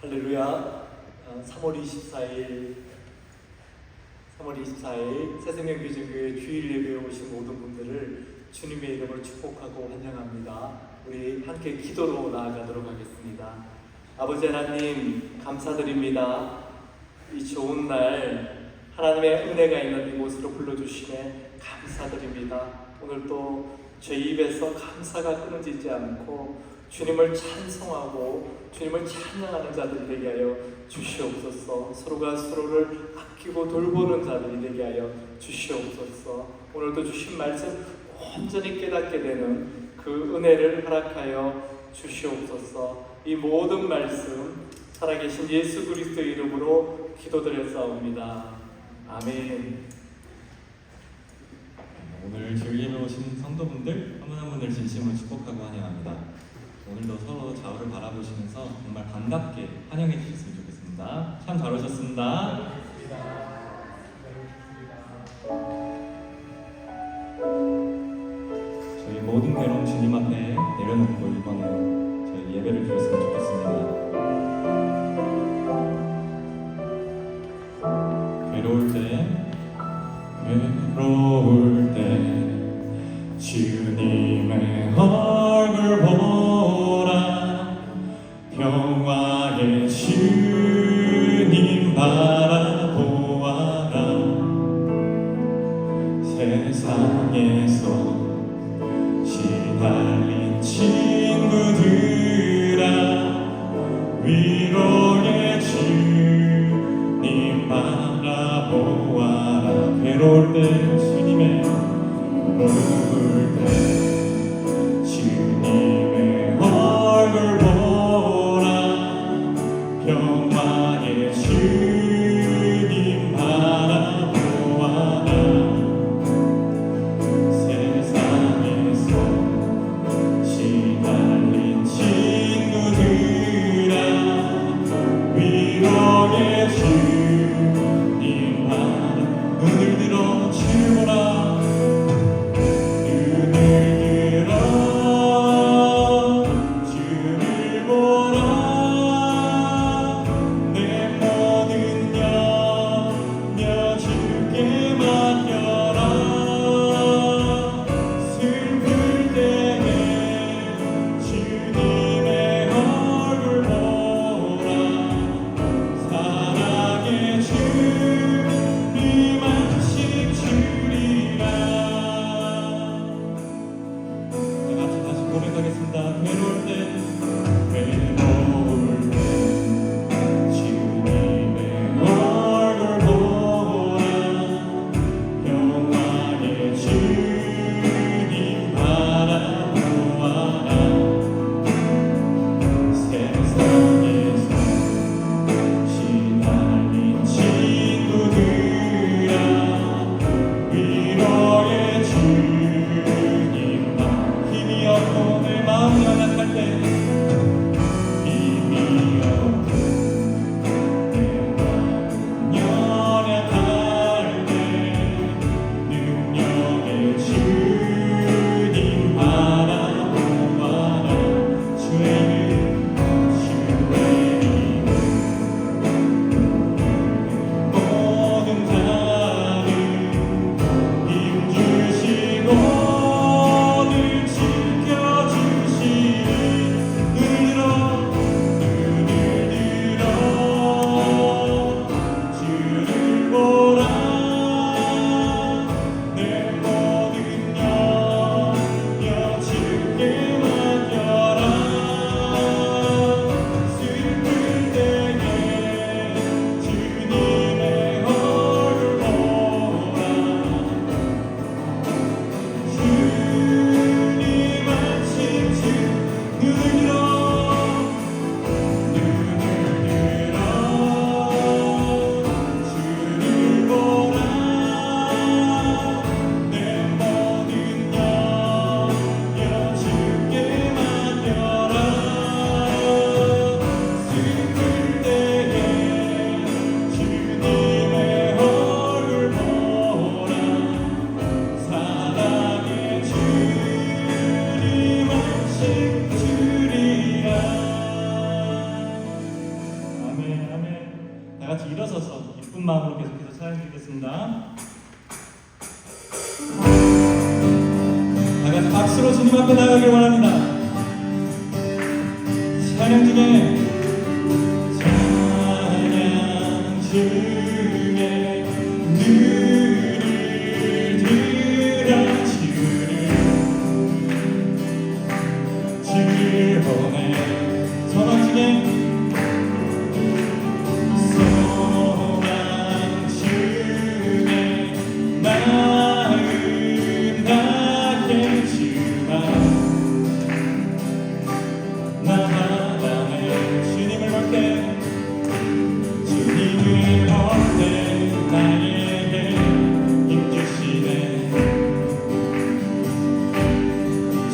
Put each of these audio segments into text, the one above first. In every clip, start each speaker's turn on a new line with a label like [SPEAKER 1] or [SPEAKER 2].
[SPEAKER 1] 할렐루야. 3월 24일 새생명교제교회 주일 예배에 오신 모든 분들을 주님의 이름으로 축복하고 환영합니다. 우리 함께 기도로 나아가도록 하겠습니다. 아버지 하나님, 감사드립니다. 이 좋은 날 하나님의 은혜가 있는 이곳으로 불러주시네 감사드립니다. 오늘도 저희 입에서 감사가 끊어지지 않고 주님을 찬송하고 주님을 찬양하는 자들이 되게 하여 주시옵소서. 서로가 서로를 아끼고 돌보는 자들이 되게 하여 주시옵소서. 오늘도 주신 말씀 온전히 깨닫게 되는 그 은혜를 허락하여 주시옵소서. 이 모든 말씀 살아계신 예수 그리스도의 이름으로 기도드렸사옵니다. 아멘.
[SPEAKER 2] 오늘 주일 예배 오신 성도분들 한 분 한 분을 진심으로 축복하고 환영합니다. 오늘도 서로 좌우를 바라보시면서 정말 반갑게 환영해 주셨으면 좋겠습니다. 참 잘 오셨습니다. 저희 모든 괴로움 주님 앞에 내려놓고 이번에 저희 예배를 드렸으면 좋겠습니다. 괴로울 때 주님의 얼굴 보라. 평화의 주님 바라보아라. 세상에서 시달린 친구들아 같이 일어서서 기쁜 마음으로 계속해서 찬양 드리겠습니다. 다 같이 박수로 주님 앞에 나가길 원합니다. 찬양 중에 눈을 들어 즐거움에 소망 중에 마음 낮게 주마 나만의 주님을 볼 때 주님을 볼 때 나에게 힘주시네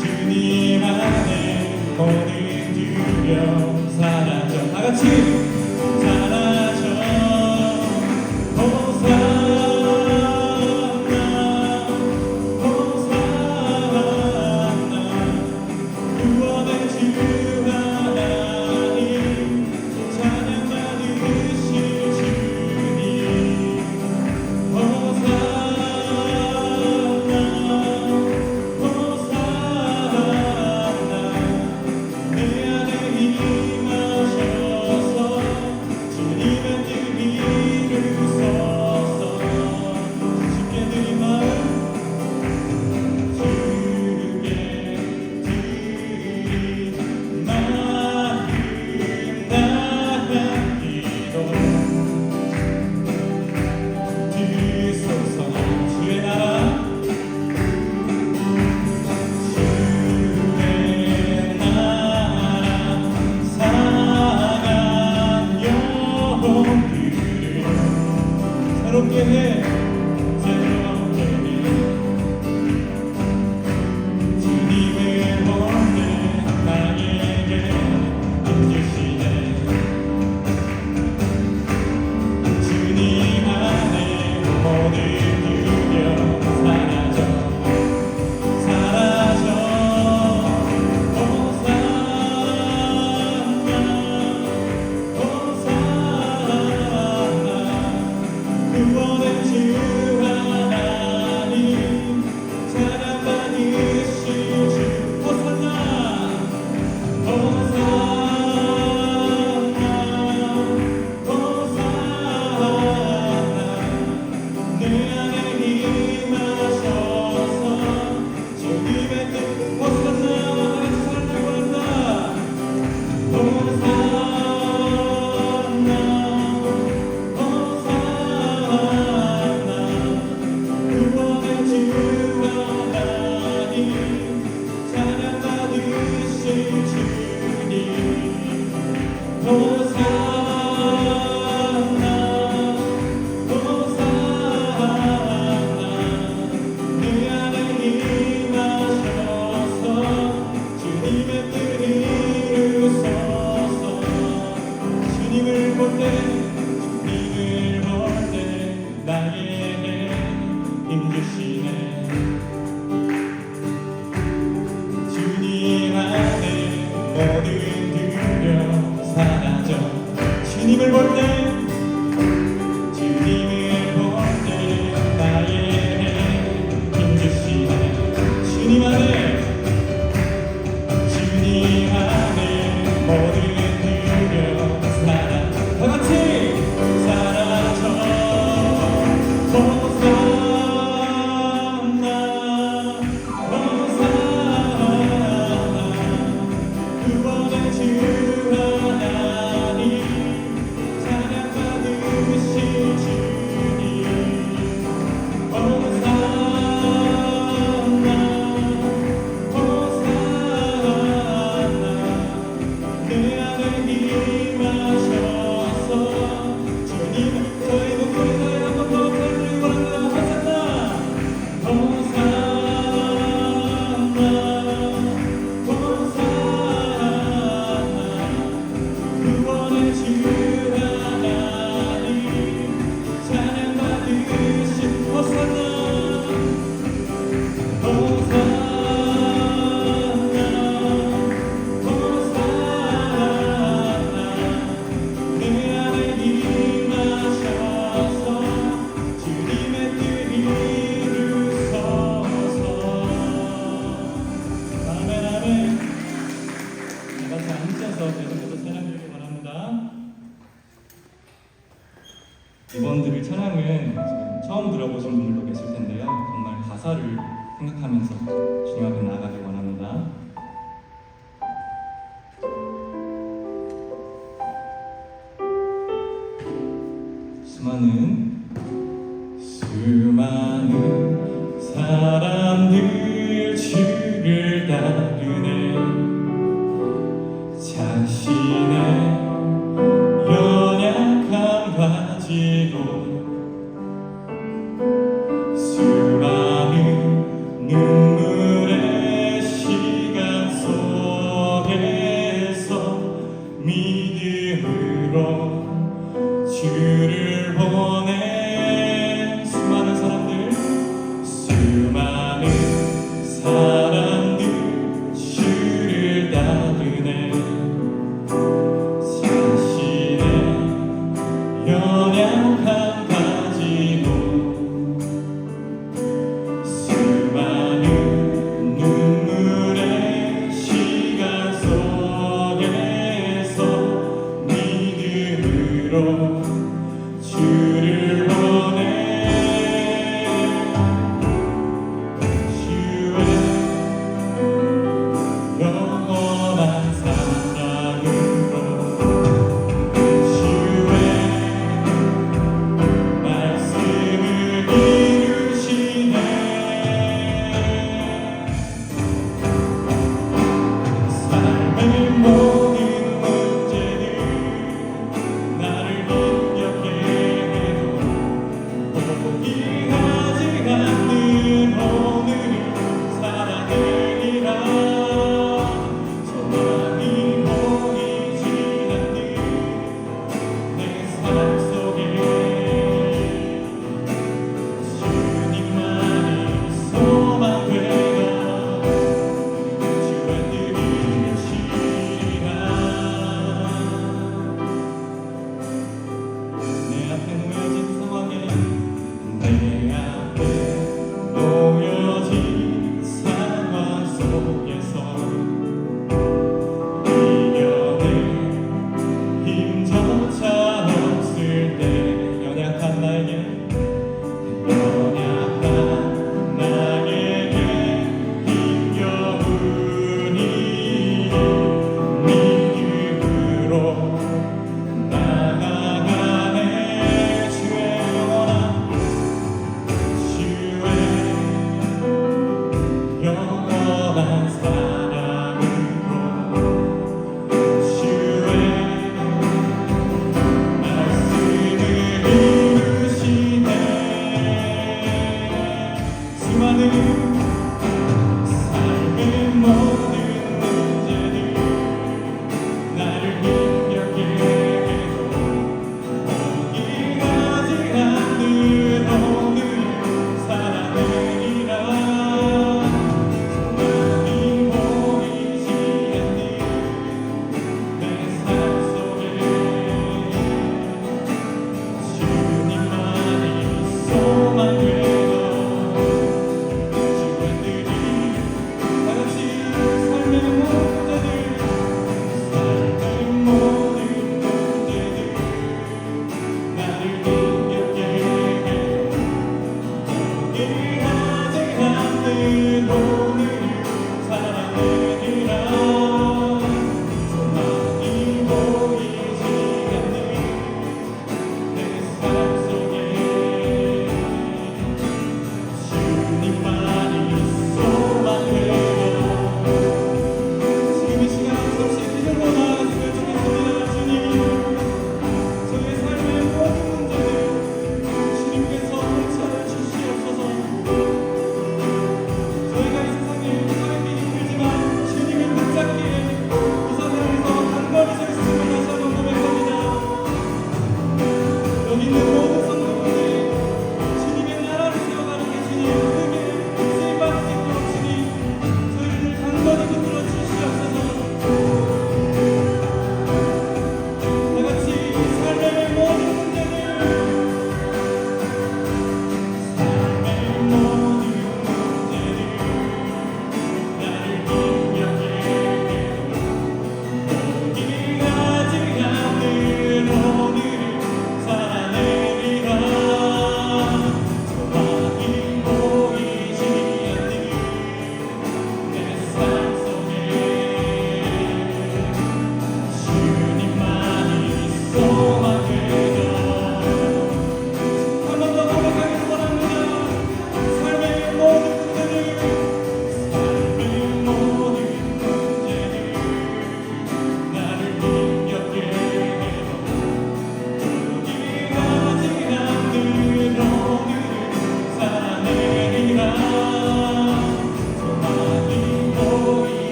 [SPEAKER 2] 주님 안에 모든 두려움 사라져 다같이 사라져 새롭게 해 새롭게 해 주님을 볼 때 나에게 힘주시네 주님 안에 모든 두려움 사라져 사라져 구원의 주 하나님 사랑 받으실 주 호산나 호산나 호산나 내 안에 임하셔서 주님의 뜻 호산나 하나님 사랑 받는다 호산나 주님을 볼 때 나에게 힘주시네 주님 안에 모든 두려움 사라져 주님을 볼 때 나에게 힘주시네 주님 안에 모든 두려움 사라져 다같이 사라져 호산나 호산나 구원의 주 하나님 찬양 받으실 주님 호산나 내 안에 임하셔서 주님 저희 목소리 다해 한번 더 부르기 원합니다 호산나 호산나 호산나 구원의 주 하나님 찬양 받으신 호산나 호산나 힘써서 계속해서 찬양드리기 바랍니다. 이번 드릴 찬양은 지금 처음 들어보신 분들도 계실 텐데요. 정말 가사를 생각하면서 주님 앞에 나아가길 원합니다. 수많은 사람들 주를 따르네. 자신의 연약함 가지고 수많은 눈물의 시간 속에서 믿음으로 주를 보내. 수많은 사람들 주를 따르네. 자신의 연약함 가지고 수많은 눈물의 시간 속에서 믿음으로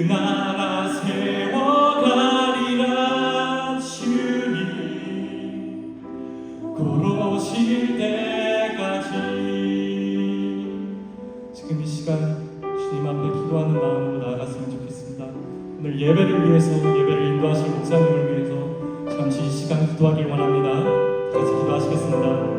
[SPEAKER 2] 나라 세워가리라. 주님 곧 오실 때까지. 지금 이 시간 주님 앞에 기도하는 마음으로 나아갔으면 좋겠습니다. 오늘 예배를 위해서, 예배를 인도하실 목사님을 위해서 잠시 이 시간 기도하길 원합니다. 같이 기도하시겠습니다.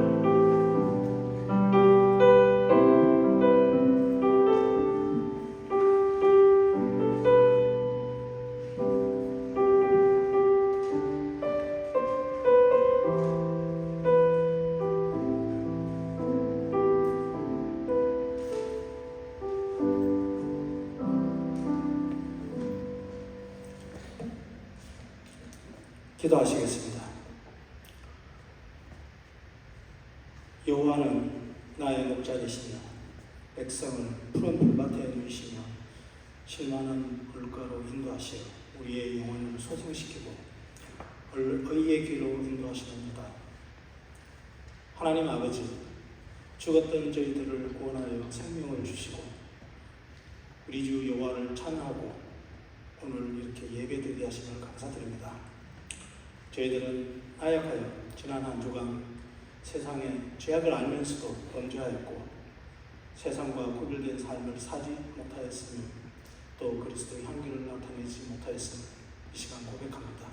[SPEAKER 3] 기도하시겠습니다. 여호와는 나의 목자이시며 백성을 푸른 풀밭에 누이시며 실만한 물가로 인도하시어 우리의 영혼을 소생시키고 의의 길로 인도하시는도다. 하나님 아버지, 죽었던 저희들을 구원하여 생명을 주시고 우리 주 여호와를 찬양하고 오늘 이렇게 예배드리게 하심을 감사드립니다. 저희들은 나약하여 지난 한 주간 세상의 죄악을 알면서도 범죄하였고 세상과 구별된 삶을 사지 못하였으며 또 그리스도의 향기를 나타내지 못하였음을 이 시간 고백합니다.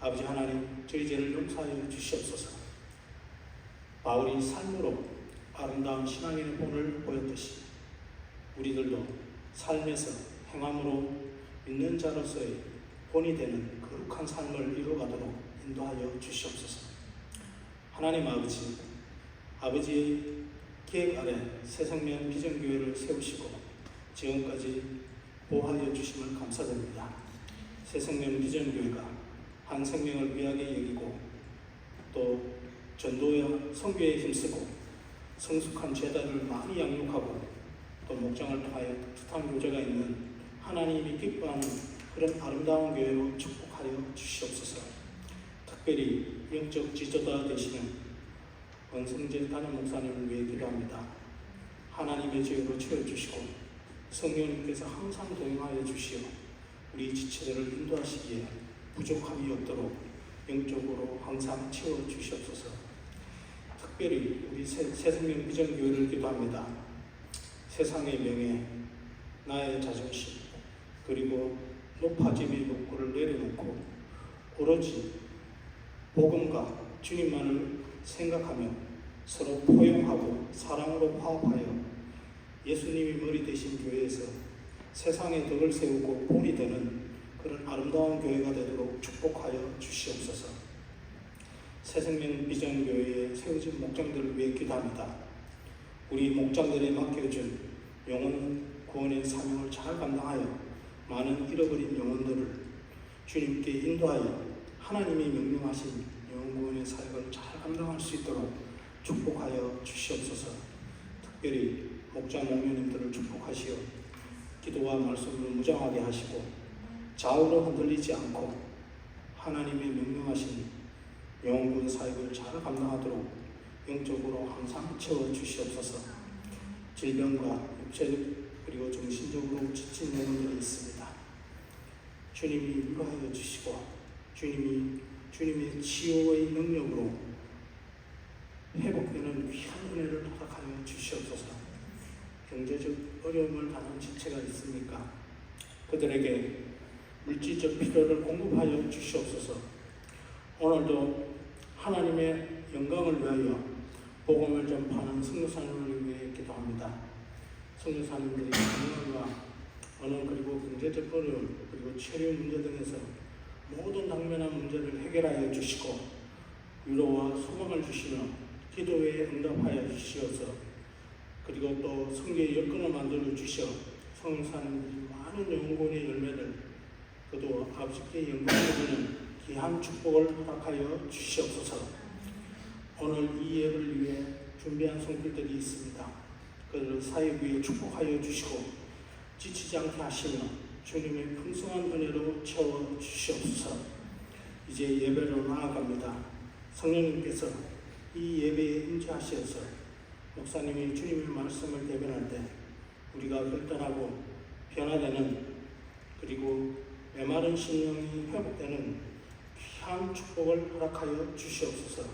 [SPEAKER 3] 아버지 하나님, 저희 죄를 용서하여 주시옵소서. 바울이 삶으로 아름다운 신앙의 본을 보였듯이 우리들도 삶에서 행함으로 믿는 자로서의 본이 되는 거룩한 삶을 이루어가도록 인도하여 주시옵소서. 하나님 아버지, 아버지의 계획 아래 새생명 비전교회를 세우시고 지금까지 보호하여 주심을 감사드립니다. 새생명 비전교회가 한 생명을 귀하게 여기고 또 전도와 선교에 힘쓰고 성숙한 제자를 많이 양육하고 또 목장을 통하여 뜻한 교제가 있는 하나님이 기뻐하는 그런 아름다운 교회로 축복하여 주시옵소서. 특별히 영적 지도자 되시는 원성재 담임 목사님을 위해 기도합니다. 하나님의 죄로 채워주시고 성령님께서 항상 도용하여 주시어 우리 지체들을 인도하시기에 부족함이 없도록 영적으로 항상 채워주시옵소서. 특별히 우리 새생명 비전교회를 기도합니다. 세상의 명예, 나의 자존심, 그리고 높아짐의 욕구를 내려놓고 오로지 복음과 주님만을 생각하며 서로 포용하고 사랑으로 화합하여 예수님이 머리 되신 교회에서 세상에 덕을 세우고 본이 되는 그런 아름다운 교회가 되도록 축복하여 주시옵소서. 새생명 비전교회에 세워진 목장들을 위해 기도합니다. 우리 목장들에 맡겨준 영혼 구원의 사명을 잘 감당하여 많은 잃어버린 영혼들을 주님께 인도하여 하나님이 명령하신 영혼 구원의 사역을 잘 감당할 수 있도록 축복하여 주시옵소서. 특별히 목장 목녀님들을 축복하시어 기도와 말씀으로 무장하게 하시고 좌우로 흔들리지 않고 하나님의 명령하신 영혼 구원 사역을 잘 감당하도록 영적으로 항상 채워주시옵소서. 질병과 육체적 그리고 정신적으로 지친 영혼들이 있습니다. 주님이 위로하여 주시고 주님의 치유의 능력으로 회복되는 귀한 은혜를 허락하여 주시옵소서. 경제적 어려움을 당한 지체가 있습니까? 그들에게 물질적 필요를 공급하여 주시옵소서. 오늘도 하나님의 영광을 위하여 복음을 전파하는 선교사님을 위해 기도합니다. 선교사님들이 건강과 언어 그리고 경제적 어려움 그리고 체류 문제 등에서 모든 당면한 문제를 해결하여 주시고 위로와 소망을 주시며 기도에 응답하여 주시어서 그리고 또 성교의 여건을 만들어 주셔 선교사님들이 많은 영혼의 열매를 그도 아버지께 영광을 드리는 귀한 축복을 허락하여 주시옵소서. 오늘 이 예배를 위해 준비한 손길들이 있습니다. 그들을 사역 위에 축복하여 주시고 지치지 않게 하시며 주님의 풍성한 은혜로 채워 주시옵소서. 이제 예배로 나아갑니다. 성령님께서 이 예배에 임재하셔서 목사님이 주님의 말씀을 대변할 때 우리가 결단하고 변화되는 그리고 메마른 심령이 회복되는 귀한 축복을 허락하여 주시옵소서.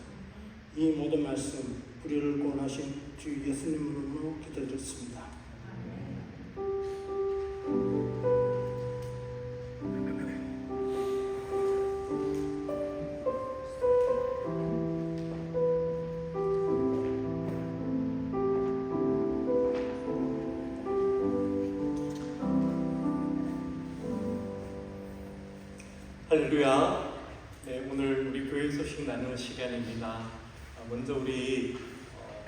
[SPEAKER 3] 이 모든 말씀 우리를 구원하신 주 예수님 이름으로 기도드렸습니다.
[SPEAKER 1] 할렐루야. 네, 오늘 우리 교회 소식 나누는 시간입니다. 먼저 우리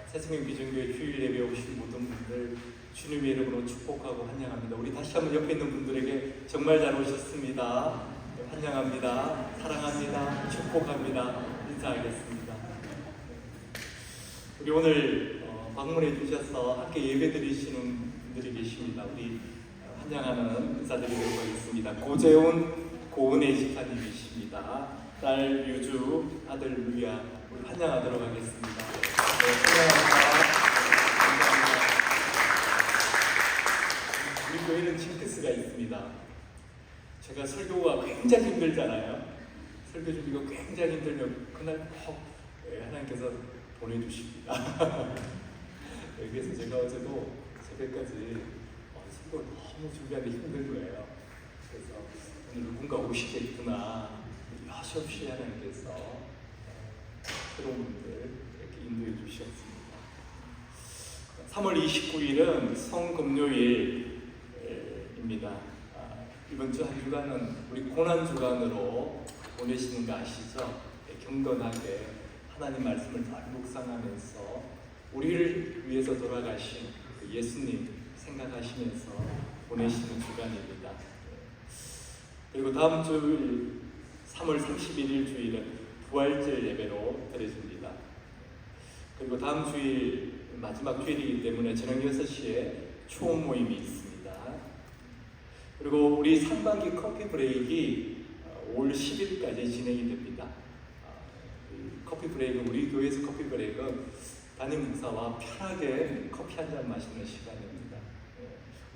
[SPEAKER 1] 새생명 비전교회 주일 예배 오신 모든 분들 주님의 이름으로 축복하고 환영합니다. 우리 다시 한번 옆에 있는 분들에게 정말 잘 오셨습니다. 네, 환영합니다. 사랑합니다. 축복합니다. 인사하겠습니다. 우리 오늘 방문해 주셔서 함께 예배 드리시는 분들이 계십니다. 우리 환영하는 인사드리도록 하겠습니다. 고재훈 고은혜 집사님이십니다. 딸 유주, 아들 루이야, 우리 환영하도록 하겠습니다. 네, 환영합니다. 우리 교회는 징크스가 있습니다. 제가 설교가 굉장히 힘들잖아요. 설교 준비가 굉장히 힘들면 그날 꼭 하나님께서 보내주십니다. 네, 그래서 제가 어제도 새벽까지 설교를 너무 준비하기 힘든 거예요. 그래서 오늘 누군가 오시겠구나. 여시 없이 하나님께서 새로운 분들 이렇게 인도해 주셨습니다. 3월 29일은 성금요일입니다. 이번 주 한 주간은 우리 고난 주간으로 보내시는 거 아시죠? 경건하게 하나님 말씀을 잘 묵상하면서 우리를 위해서 돌아가신 그 예수님 생각하시면서 보내시는 주간입니다. 그리고 다음 주일 3월 31일 주일은 부활절 예배로 드려집니다. 그리고 다음 주일 마지막 주일이기 때문에 저녁 6시에 초음 모임이 있습니다. 그리고 우리 상반기 커피 브레이크가 5월 10일까지 진행이 됩니다. 커피 브레이크, 우리 교회에서 커피 브레이크는 담임 목사와 편하게 커피 한 잔 마시는 시간입니다.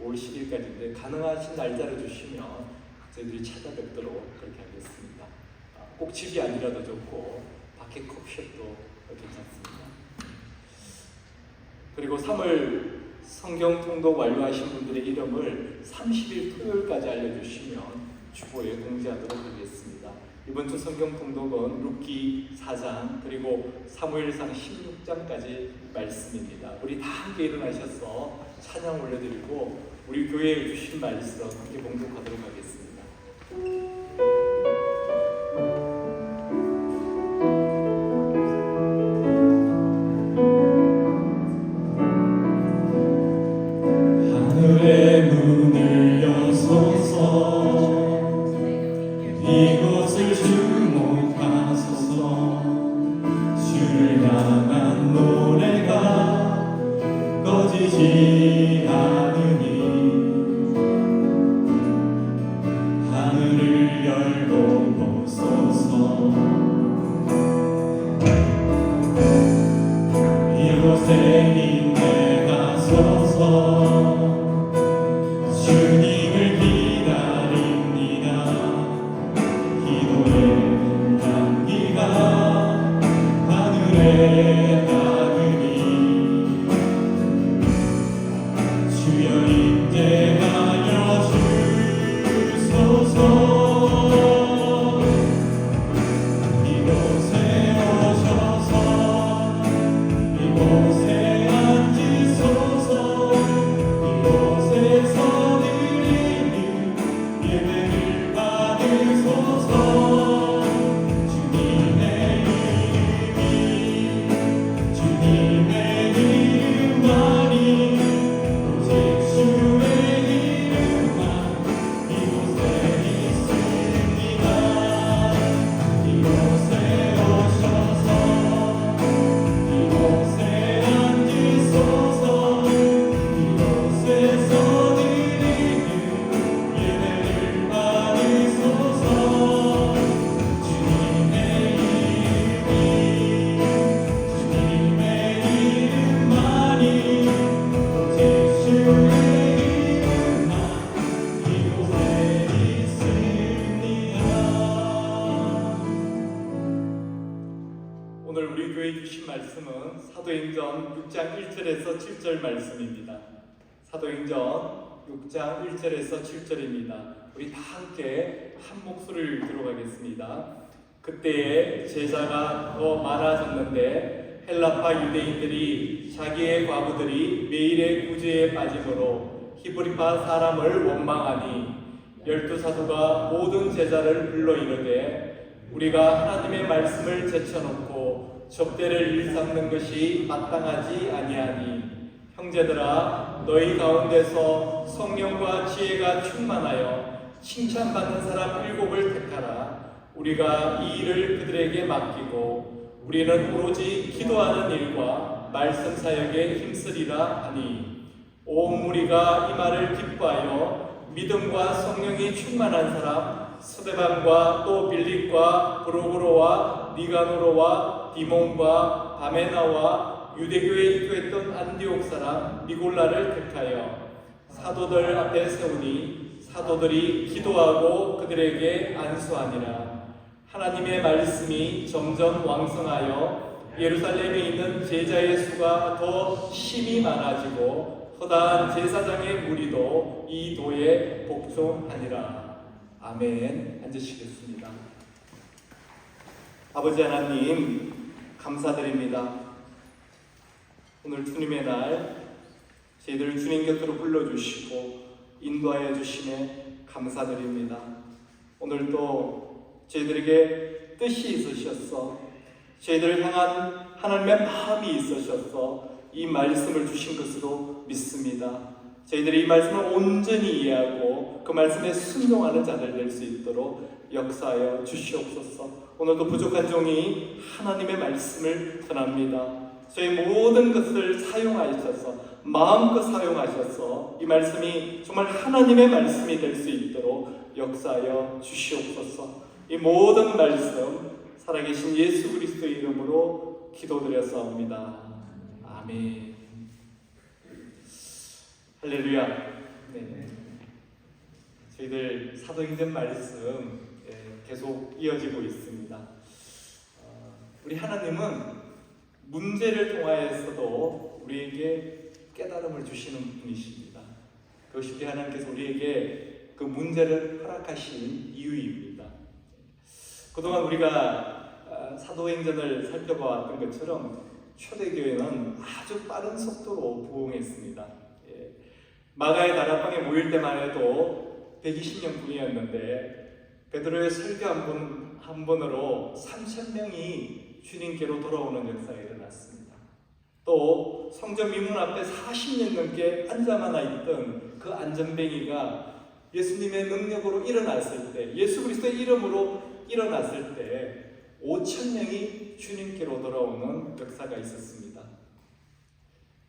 [SPEAKER 1] 5월 10일까지인데 가능하신 날짜를 주시면 저희들이 찾아뵙도록 그렇게 하겠습니다. 꼭 집이 아니라도 좋고 밖에 커피숍도 괜찮습니다. 그리고 3월 성경 통독 완료하신 분들의 이름을 30일 토요일까지 알려주시면 주보에 공지하도록 하겠습니다. 이번 주 성경 통독은 룻기 4장 그리고 사무엘상 16장까지 말씀입니다. 우리 다 함께 일어나셔서 찬양 올려드리고 우리 교회에 주신 말씀 함께 봉독하도록 하겠습니다.
[SPEAKER 2] 하늘의 문을 여소서 이곳을 주목하소서 주를 향한 노래가 꺼지지 않으니 하늘을 열고 보소서 이곳에 인내하소서 주님을 기다립니다. 기도의 향기가 하늘에 닿으니 주여 인재하여 주소서. 이곳에 오셔서 이곳에 앉으소서. 이곳에서 드리는 예배를 받으소서. 주님의 이름만이 오직 주의
[SPEAKER 1] 1절에서 7절 말씀입니다. 사도행전 6장 1절에서 7절입니다. 우리 다 함께 한 목소리를 들어가겠습니다. 그때에 제자가 더 많아졌는데 헬라파 유대인들이 자기의 과부들이 매일의 구제에 빠짐으로 히브리파 사람을 원망하니 12사도가 모든 제자를 불러 이르되 우리가 하나님의 말씀을 제쳐놓고 접대를 일삼는 것이 마땅하지 아니하니 형제들아 너희 가운데서 성령과 지혜가 충만하여 칭찬받는 사람 7을 택하라. 우리가 이 일을 그들에게 맡기고 우리는 오로지 기도하는 일과 말씀 사역에 힘쓰리라 하니 온 무리가 이 말을 기뻐하여 믿음과 성령이 충만한 사람 스데반과 또 빌립과 브로그로와 니가노로와 디몬과 바메나와 유대교에 입교했던 안디옥 사람 니골라를 택하여 사도들 앞에 세우니 사도들이 기도하고 그들에게 안수하니라. 하나님의 말씀이 점점 왕성하여 예루살렘에 있는 제자의 수가 더 심히 많아지고 허다한 제사장의 무리도 이 도에 복종하니라. 아멘. 앉으시겠습니다. 아버지 하나님 감사드립니다. 오늘 주님의 날 저희들 주님 곁으로 불러주시고 인도하여 주심에 감사드립니다. 오늘도 저희들에게 뜻이 있으셔서 저희들을 향한 하나님의 마음이 있으셔서 이 말씀을 주신 것으로 믿습니다. 저희들이 이 말씀을 온전히 이해하고 그 말씀에 순종하는 자들 될 수 있도록 역사하여 주시옵소서. 오늘도 부족한 종이 하나님의 말씀을 전합니다. 저희 모든 것을 사용하셔서 마음껏 사용하셔서 이 말씀이 정말 하나님의 말씀이 될 수 있도록 역사하여 주시옵소서. 이 모든 말씀 살아계신 예수 그리스도의 이름으로 기도드렸사옵니다. 아멘. 할렐루야. 네. 저희들 사도행전 말씀 계속 이어지고 있습니다. 우리 하나님은 문제를 통하여서도 우리에게 깨달음을 주시는 분이십니다. 그것이 하나님께서 우리에게 그 문제를 허락하신 이유입니다. 그동안 우리가 사도행전을 살펴봐왔던 것처럼 초대교회는 아주 빠른 속도로 부흥했습니다. 마가의 다락방에 모일 때만 해도 120명 뿐이었는데 베드로의 설교 한 번으로 3,000명이 주님께로 돌아오는 역사가 일어났습니다. 또 성전 미문 앞에 40년 넘게 앉아만 있던 그 안전뱅이가 예수님의 능력으로 일어났을 때, 예수 그리스도의 이름으로 일어났을 때 5,000명이 주님께로 돌아오는 역사가 있었습니다.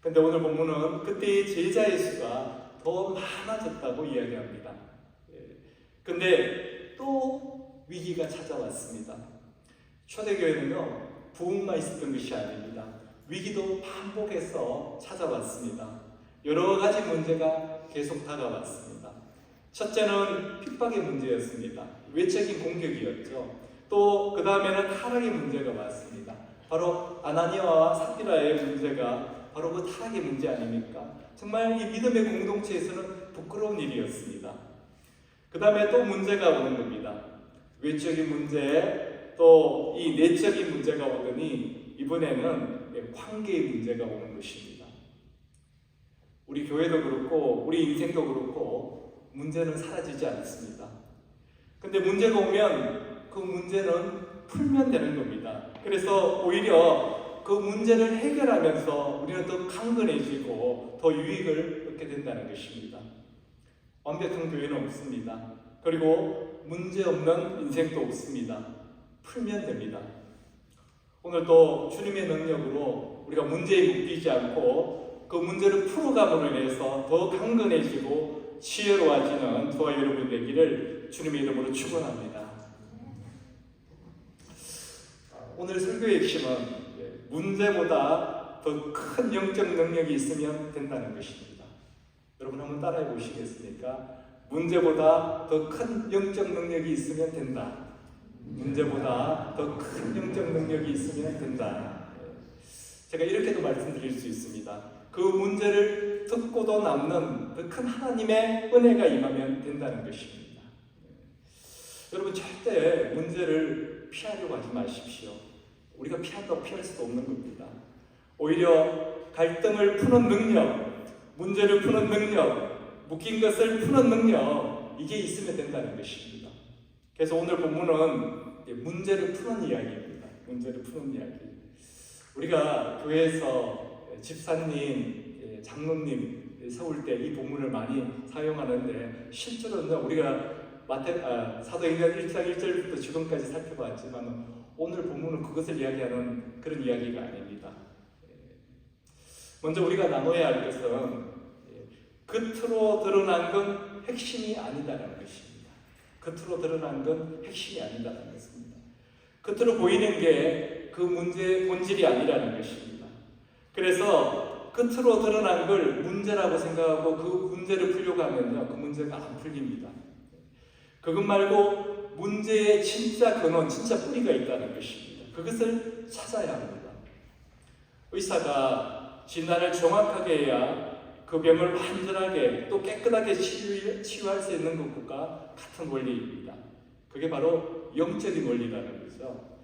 [SPEAKER 1] 그런데 오늘 본문은 그때의 제자의 수가 더 많아졌다고 이야기합니다. 그런데 또 위기가 찾아왔습니다. 초대교회는요, 부흥만 있었던 것이 아닙니다. 위기도 반복해서 찾아왔습니다. 여러 가지 문제가 계속 다가왔습니다. 첫째는 핍박의 문제였습니다. 외적인 공격이었죠. 또 그 다음에는 타락의 문제가 왔습니다. 바로 아나니아와 삽비라의 문제가 바로 그 타락의 문제 아닙니까? 정말 이 믿음의 공동체에서는 부끄러운 일이었습니다. 그 다음에 또 문제가 오는 겁니다. 외적인 문제, 또 이 내적인 문제가 오더니 이번에는 관계의 문제가 오는 것입니다. 우리 교회도 그렇고 우리 인생도 그렇고 문제는 사라지지 않습니다. 근데 문제가 오면 그 문제는 풀면 되는 겁니다. 그래서 오히려 그 문제를 해결하면서 우리는 더 강건해지고 더 유익을 얻게 된다는 것입니다. 완벽한 교회는 없습니다. 그리고 문제 없는 인생도 없습니다. 풀면 됩니다. 오늘도 주님의 능력으로 우리가 문제에 묶이지 않고 그 문제를 풀어감으로 인해서 더 강건해지고 지혜로워지는 저와 여러분 되기를 주님의 이름으로 축원합니다. 오늘 설교의 핵심은 문제보다 더 큰 영적 능력이 있으면 된다는 것입니다. 여러분 한번 따라해 보시겠습니까? 문제보다 더 큰 영적 능력이 있으면 된다. 문제보다 더 큰 영적 능력이 있으면 된다. 제가 이렇게도 말씀드릴 수 있습니다. 그 문제를 듣고도 남는 그 큰 하나님의 은혜가 임하면 된다는 것입니다. 여러분, 절대 문제를 피하려고 하지 마십시오. 우리가 피한다고 피할 수도 없는 겁니다. 오히려 갈등을 푸는 능력, 문제를 푸는 능력, 묶인 것을 푸는 능력, 이게 있으면 된다는 것입니다. 그래서 오늘 본문은 문제를 푸는 이야기입니다. 문제를 푸는 이야기. 우리가 교회에서 집사님, 장로님 세울 때 이 본문을 많이 사용하는데, 실제로는 우리가 사도행전 1장 1절부터 지금까지 살펴봤지만 오늘 본문은 그것을 이야기하는 그런 이야기가 아닙니다. 먼저 우리가 나눠야 할 것은 겉으로 드러난 건 핵심이 아니다라는 것입니다. 겉으로 드러난 건 핵심이 아니다라는 것입니다. 겉으로 보이는 게 그 문제의 본질이 아니라는 것입니다. 그래서 겉으로 드러난 걸 문제라고 생각하고 그 문제를 풀려고 하면요, 그 문제가 안 풀립니다. 그것 말고 문제의 진짜 근원, 진짜 뿌리가 있다는 것입니다. 그것을 찾아야 합니다. 의사가 진단을 정확하게 해야 그 병을 완전하게 또 깨끗하게 치유할 수 있는 것과 같은 원리입니다. 그게 바로 영적인 원리라는 거죠.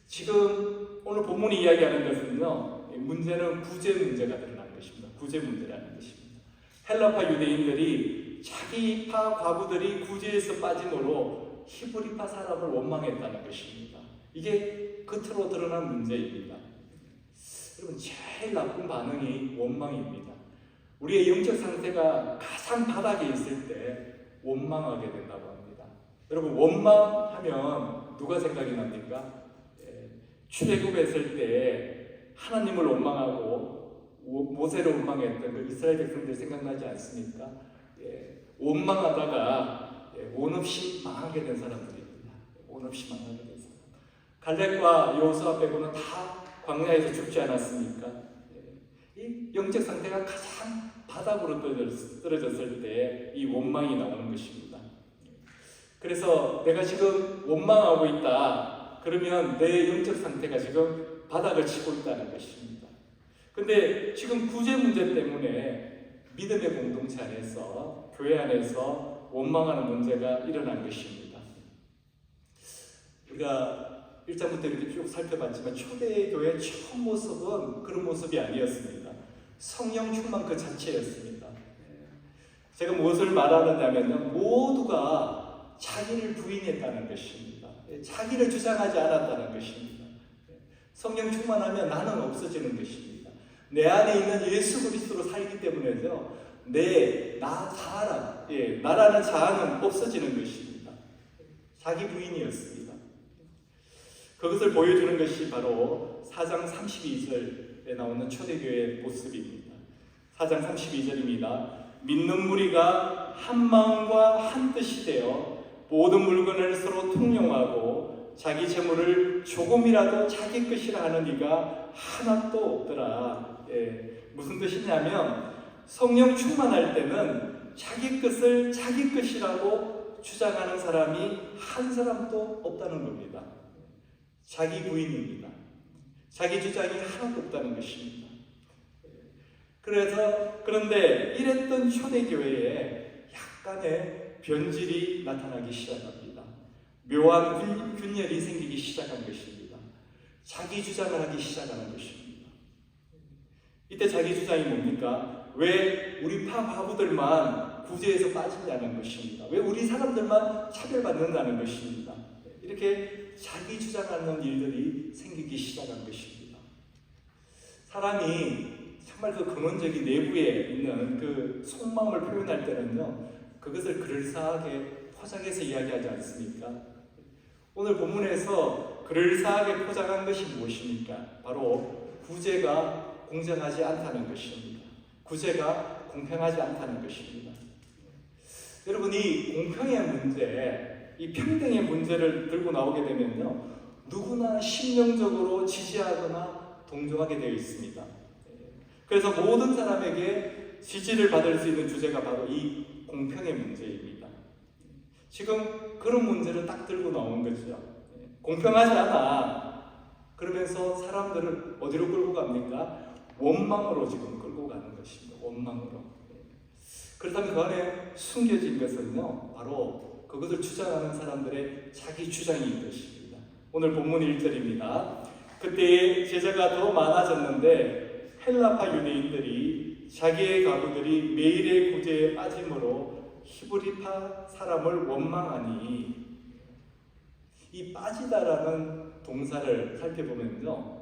[SPEAKER 1] 지금 오늘 본문이 이야기하는 것은요, 문제는 구제 문제가 드러난 것입니다. 구제 문제라는 것입니다. 헬라파 유대인들이 자기파 과부들이 구제에서 빠짐으로 히브리파 사람을 원망했다는 것입니다. 이게 겉으로 드러난 문제입니다. 여러분, 제일 나쁜 반응이 원망입니다. 우리의 영적 상태가 가장 바닥에 있을 때 원망하게 된다고 합니다. 여러분, 원망하면 누가 생각이 납니까? 출애굽했을 때 하나님을 원망하고 모세를 원망했던 그 이스라엘 백성들 생각나지 않습니까? 원망하다가 온 없이 망하게 된 사람들입니다. 온 없이 망하게 된 사람. 갈렙과 여호수아 빼고는 다 광야에서 죽지 않았습니까? 이 영적 상태가 가장 바닥으로 떨어졌을 때 이 원망이 나오는 것입니다. 그래서 내가 지금 원망하고 있다. 그러면 내 영적 상태가 지금 바닥을 치고 있다는 것입니다. 근데 지금 구제 문제 때문에 믿음의 공동체 안에서, 교회 안에서 원망하는 문제가 일어난 것입니다. 우리가 1장부터 이렇게 쭉 살펴봤지만 초대교회의 처음 모습은 그런 모습이 아니었습니다. 성령 충만 그 자체였습니다. 제가 무엇을 말하느냐면요, 모두가 자기를 부인했다는 것입니다. 자기를 주장하지 않았다는 것입니다. 성령 충만하면 나는 없어지는 것입니다. 내 안에 있는 예수 그리스도로 살기 때문에죠, 나라는 자아는 없어지는 것입니다. 자기 부인이었습니다. 그것을 보여주는 것이 바로 4장 32절에 나오는 초대교회의 모습입니다. 4장 32절입니다. 믿는 무리가 한 마음과 한 뜻이 되어 모든 물건을 서로 통용하고 자기 재물을 조금이라도 자기 것이라 하는 이가 하나도 없더라. 무슨 뜻이냐면, 성령 충만할 때는 자기 것을 자기 것이라고 주장하는 사람이 한 사람도 없다는 겁니다. 자기 부인입니다. 자기 주장이 하나도 없다는 것입니다. 그런데 이랬던 초대교회에 약간의 변질이 나타나기 시작합니다. 묘한 균열이 생기기 시작한 것입니다. 자기 주장을 하기 시작하는 것입니다. 이때 자기 주장이 뭡니까? 왜 우리 과부들만 구제에서 빠지냐는 것입니다. 왜 우리 사람들만 차별받는다는 것입니다. 이렇게 자기 주장하는 일들이 생기기 시작한 것입니다. 사람이 정말 그 근원적인 내부에 있는 그 속마음을 표현할 때는요, 그것을 그럴싸하게 포장해서 이야기하지 않습니까? 오늘 본문에서 그럴싸하게 포장한 것이 무엇입니까? 바로 구제가 공정하지 않다는 것입니다. 구제가 공평하지 않다는 것입니다. 여러분, 이 공평의 문제, 이 평등의 문제를 들고 나오게 되면요, 누구나 심령적으로 지지하거나 동조하게 되어 있습니다. 그래서 모든 사람에게 지지를 받을 수 있는 주제가 바로 이 공평의 문제입니다. 지금 그런 문제를 딱 들고 나온 거죠. 공평하지 않아. 그러면서 사람들을 어디로 끌고 갑니까? 원망으로 지금 끌고 가는 것입니다. 원망으로. 그렇다면 그 안에 숨겨진 것은요, 바로 그것을 주장하는 사람들의 자기 주장인 것입니다. 오늘 본문 1절입니다. 그때 제자가 더 많아졌는데 헬라파 유대인들이 자기의 가부들이 매일의 구제에 빠짐으로 히브리파 사람을 원망하니, 이 빠지다라는 동사를 살펴보면요,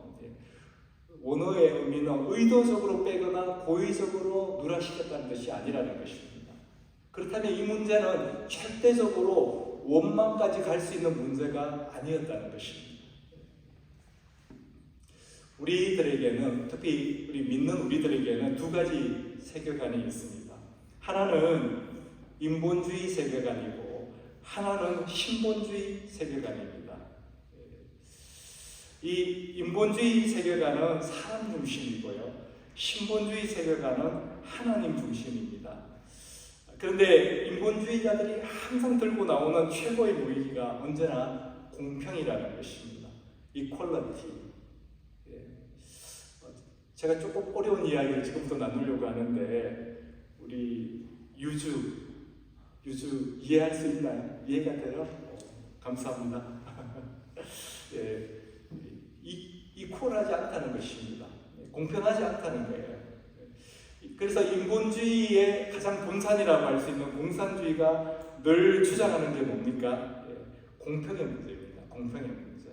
[SPEAKER 1] 원어의 의미는 의도적으로 빼거나 고의적으로 누락시켰다는 것이 아니라는 것입니다. 그렇다면 이 문제는 절대적으로 원망까지 갈 수 있는 문제가 아니었다는 것입니다. 우리들에게는, 특히 우리 믿는 우리들에게는 두 가지 세계관이 있습니다. 하나는 인본주의 세계관이고 하나는 신본주의 세계관입니다. 이 인본주의 세계관은 사람 중심이고요, 신본주의 세계관은 하나님 중심입니다. 그런데 인본주의자들이 항상 들고 나오는 최고의 무기가 언제나 공평이라는 것입니다. 이퀄리티. 제가 조금 어려운 이야기를 지금부터 나누려고 하는데, 우리 유주 이해할 수 있나요? 이해가 돼요? 감사합니다. 예. 이퀄하지 않다는 것입니다. 공평하지 않다는 거예요. 그래서 인본주의의 가장 본산이라고 할 수 있는 공산주의가 늘 주장하는 게 뭡니까? 공평의 문제입니다. 공평의 문제.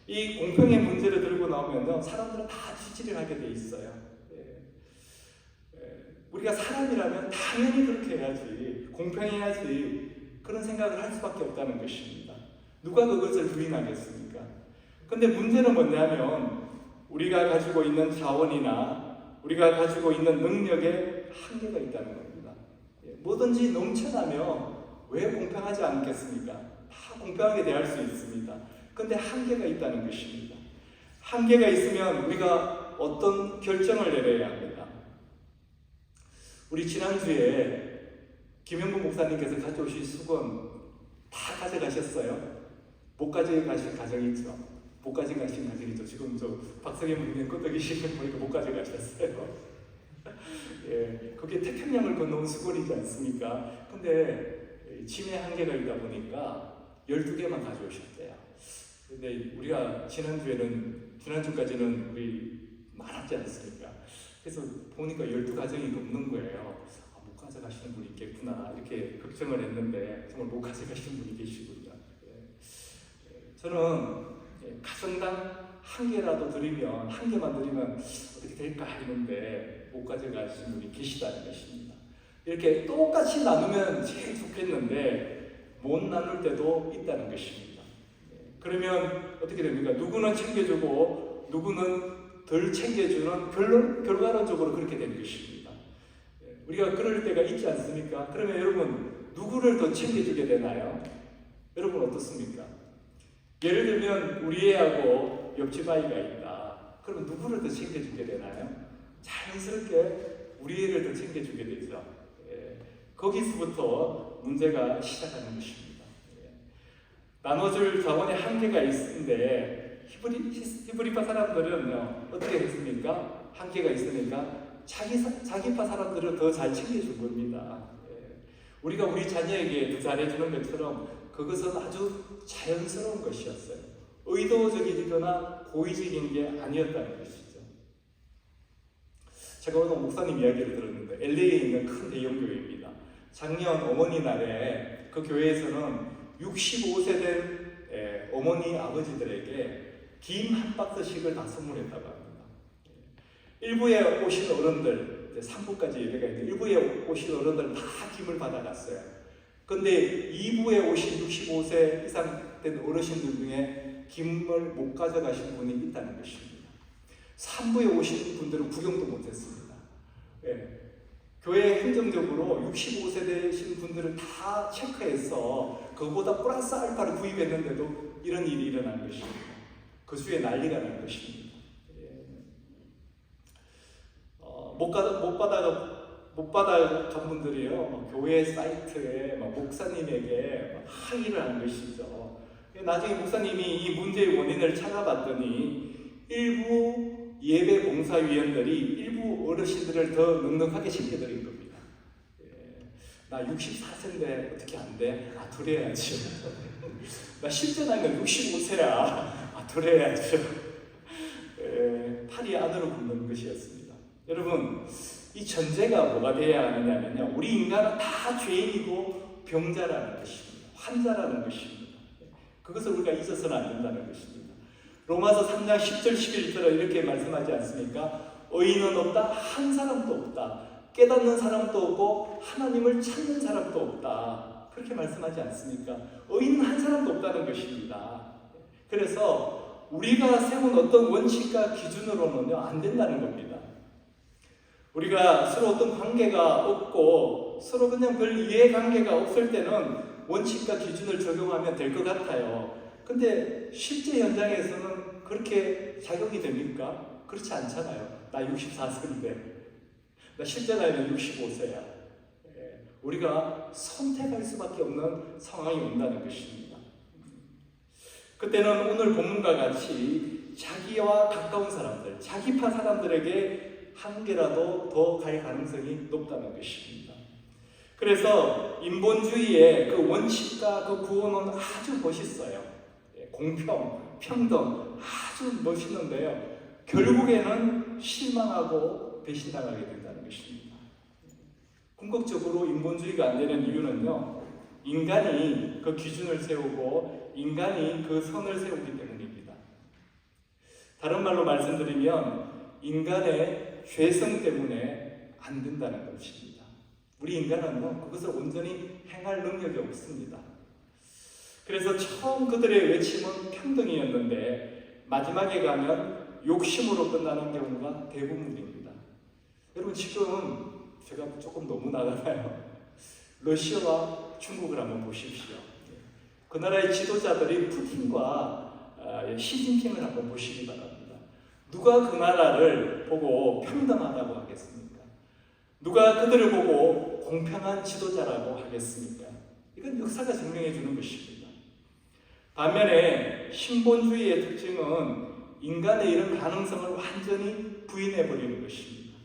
[SPEAKER 1] 이 공평의 문제를 들고 나오면요, 사람들은 다 지지를 하게 돼 있어요. 우리가 사람이라면 당연히 그렇게 해야지, 공평해야지, 그런 생각을 할 수밖에 없다는 것입니다. 누가 그것을 부인하겠습니까? 근데 문제는 뭐냐면, 우리가 가지고 있는 자원이나 우리가 가지고 있는 능력에 한계가 있다는 겁니다. 뭐든지 넘쳐나면 왜 공평하지 않겠습니까? 다 공평하게 대할 수 있습니다. 근데 한계가 있다는 것입니다. 한계가 있으면 우리가 어떤 결정을 내려야 합니다. 우리 지난주에 김영구 목사님께서 가져오신 수건 다 가져가셨어요? 못 가져가신 가정이 있죠? 못 가져가신 가정이죠. 지금 저 박성현 목사님 끄덕이시는 보니까 못 가져가셨어요. 예, 그게 태평양을 건너온 수건이지 않습니까? 근데 짐의 한계가 있다 보니까 12개만 가져오셨대요. 근데 우리가 지난주까지는 우리 많았지 않습니까? 그래서 보니까 12가정이 넘는 거예요. 못 가져가시는 분이 있겠구나, 이렇게 걱정을 했는데 정말 못 가져가시는 분이 계시군요. 저는 가정당 한 개라도 드리면, 한 개만 드리면 어떻게 될까 했는데 못 가져가시는 분이 계시다는 것입니다. 이렇게 똑같이 나누면 제일 좋겠는데 못 나눌 때도 있다는 것입니다. 그러면 어떻게 됩니까? 누구는 챙겨주고 누구는 덜 챙겨주는 결과론적으로 그렇게 된 것입니다. 우리가 그럴 때가 있지 않습니까? 그러면 여러분, 누구를 더 챙겨주게 되나요? 여러분 어떻습니까? 예를 들면 우리 애하고 옆집 아이가 있다. 그러면 누구를 더 챙겨주게 되나요? 자연스럽게 우리 애를 더 챙겨주게 되죠. 거기서부터 문제가 시작하는 것입니다. 나눠줄 자원의 한계가 있는데 히브리파 사람들은 어떻게 했습니까? 한계가 있으니까 자기파 사람들을 더 잘 챙겨준 겁니다. 우리가 우리 자녀에게 더 잘해주는 것처럼 그것은 아주 자연스러운 것이었어요. 의도적이거나 고의적인 게 아니었다는 것이죠. 제가 오늘 목사님 이야기를 들었는데 LA에 있는 큰 대형교회입니다. 작년 어머니 날에 그 교회에서는 65세 된 어머니 아버지들에게 김 한 박스씩을 다 선물했다고 합니다. 일부에 오신 어른들, 3부까지 예배가 있는데 일부에 오신 어른들 다 김을 받아갔어요. 근데 2부에 오신 65세 이상 된 어르신들 중에 김을 못 가져가신 분이 있다는 것입니다. 3부에 오신 분들은 구경도 못했습니다. 교회 행정적으로 65세 되신 분들을 다 체크해서 그거보다 플러스 알파를 구입했는데도 이런 일이 일어난 것입니다. 그 주에 난리가 난 것입니다. 못 받아간 분들이요, 교회 사이트에 목사님에게 항의를 한 것이죠. 나중에 목사님이 이 문제의 원인을 찾아봤더니 일부 예배 봉사위원들이 일부 어르신들을 더 넉넉하게 시켜드린 겁니다. 나 64세인데 어떻게 안 돼? 둘해야지. 나 실전하면 65세야. 둘해야죠. 팔이 안으로 굽는 것이었습니다. 여러분, 이 전제가 뭐가 되어야 하느냐면요, 우리 인간은 다 죄인이고 병자라는 것입니다. 환자라는 것입니다. 그것을 우리가 잊어서는 안 된다는 것입니다. 로마서 3장 10절 11절에 이렇게 말씀하지 않습니까? 의인은 없다, 한 사람도 없다. 깨닫는 사람도 없고 하나님을 찾는 사람도 없다. 그렇게 말씀하지 않습니까? 의인은 한 사람도 없다는 것입니다. 그래서 우리가 세운 어떤 원칙과 기준으로는요, 안 된다는 겁니다. 우리가 서로 어떤 관계가 없고 서로 그냥 별 이해관계가 없을 때는 원칙과 기준을 적용하면 될 것 같아요. 근데 실제 현장에서는 그렇게 작용이 됩니까? 그렇지 않잖아요. 나 64세인데 나 실제 나이는 65세야. 우리가 선택할 수밖에 없는 상황이 온다는 것입니다. 그때는 오늘 본문과 같이 자기와 가까운 사람들, 자기파 사람들에게 한 개라도 더 갈 가능성이 높다는 것입니다. 그래서 인본주의의 그 원칙과 그 구호는 아주 멋있어요. 공평, 평등, 아주 멋있는데요. 결국에는 실망하고 배신당하게 된다는 것입니다. 궁극적으로 인본주의가 안 되는 이유는요, 인간이 그 기준을 세우고 인간이 그 선을 세우기 때문입니다. 다른 말로 말씀드리면 인간의 죄성 때문에 안 된다는 것입니다. 우리 인간은요, 그것을 온전히 행할 능력이 없습니다. 그래서 처음 그들의 외침은 평등이었는데 마지막에 가면 욕심으로 끝나는 경우가 대부분입니다. 여러분, 지금 제가 조금 너무 나가나요? 러시아와 중국을 한번 보십시오. 그 나라의 지도자들이 푸틴과 시진핑을 한번 보시기 바랍니다. 누가 그 나라를 보고 평등하다고 하겠습니까? 누가 그들을 보고 공평한 지도자라고 하겠습니까? 이건 역사가 증명해 주는 것입니다. 반면에 신본주의의 특징은 인간의 이런 가능성을 완전히 부인해 버리는 것입니다.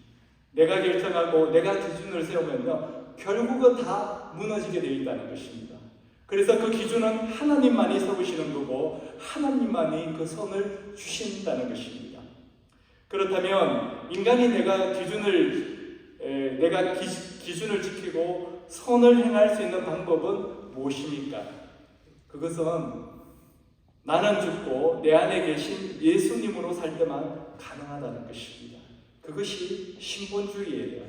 [SPEAKER 1] 내가 결정하고 내가 기준을 세우면요, 결국은 다 무너지게 되어 있다는 것입니다. 그래서 그 기준은 하나님만이 세우시는 거고 하나님만이 그 선을 주신다는 것입니다. 그렇다면 인간이 내가 기준을 지키고 선을 행할 수 있는 방법은 무엇입니까? 그것은 나는 죽고 내 안에 계신 예수님으로 살 때만 가능하다는 것입니다. 그것이 신본주의예요.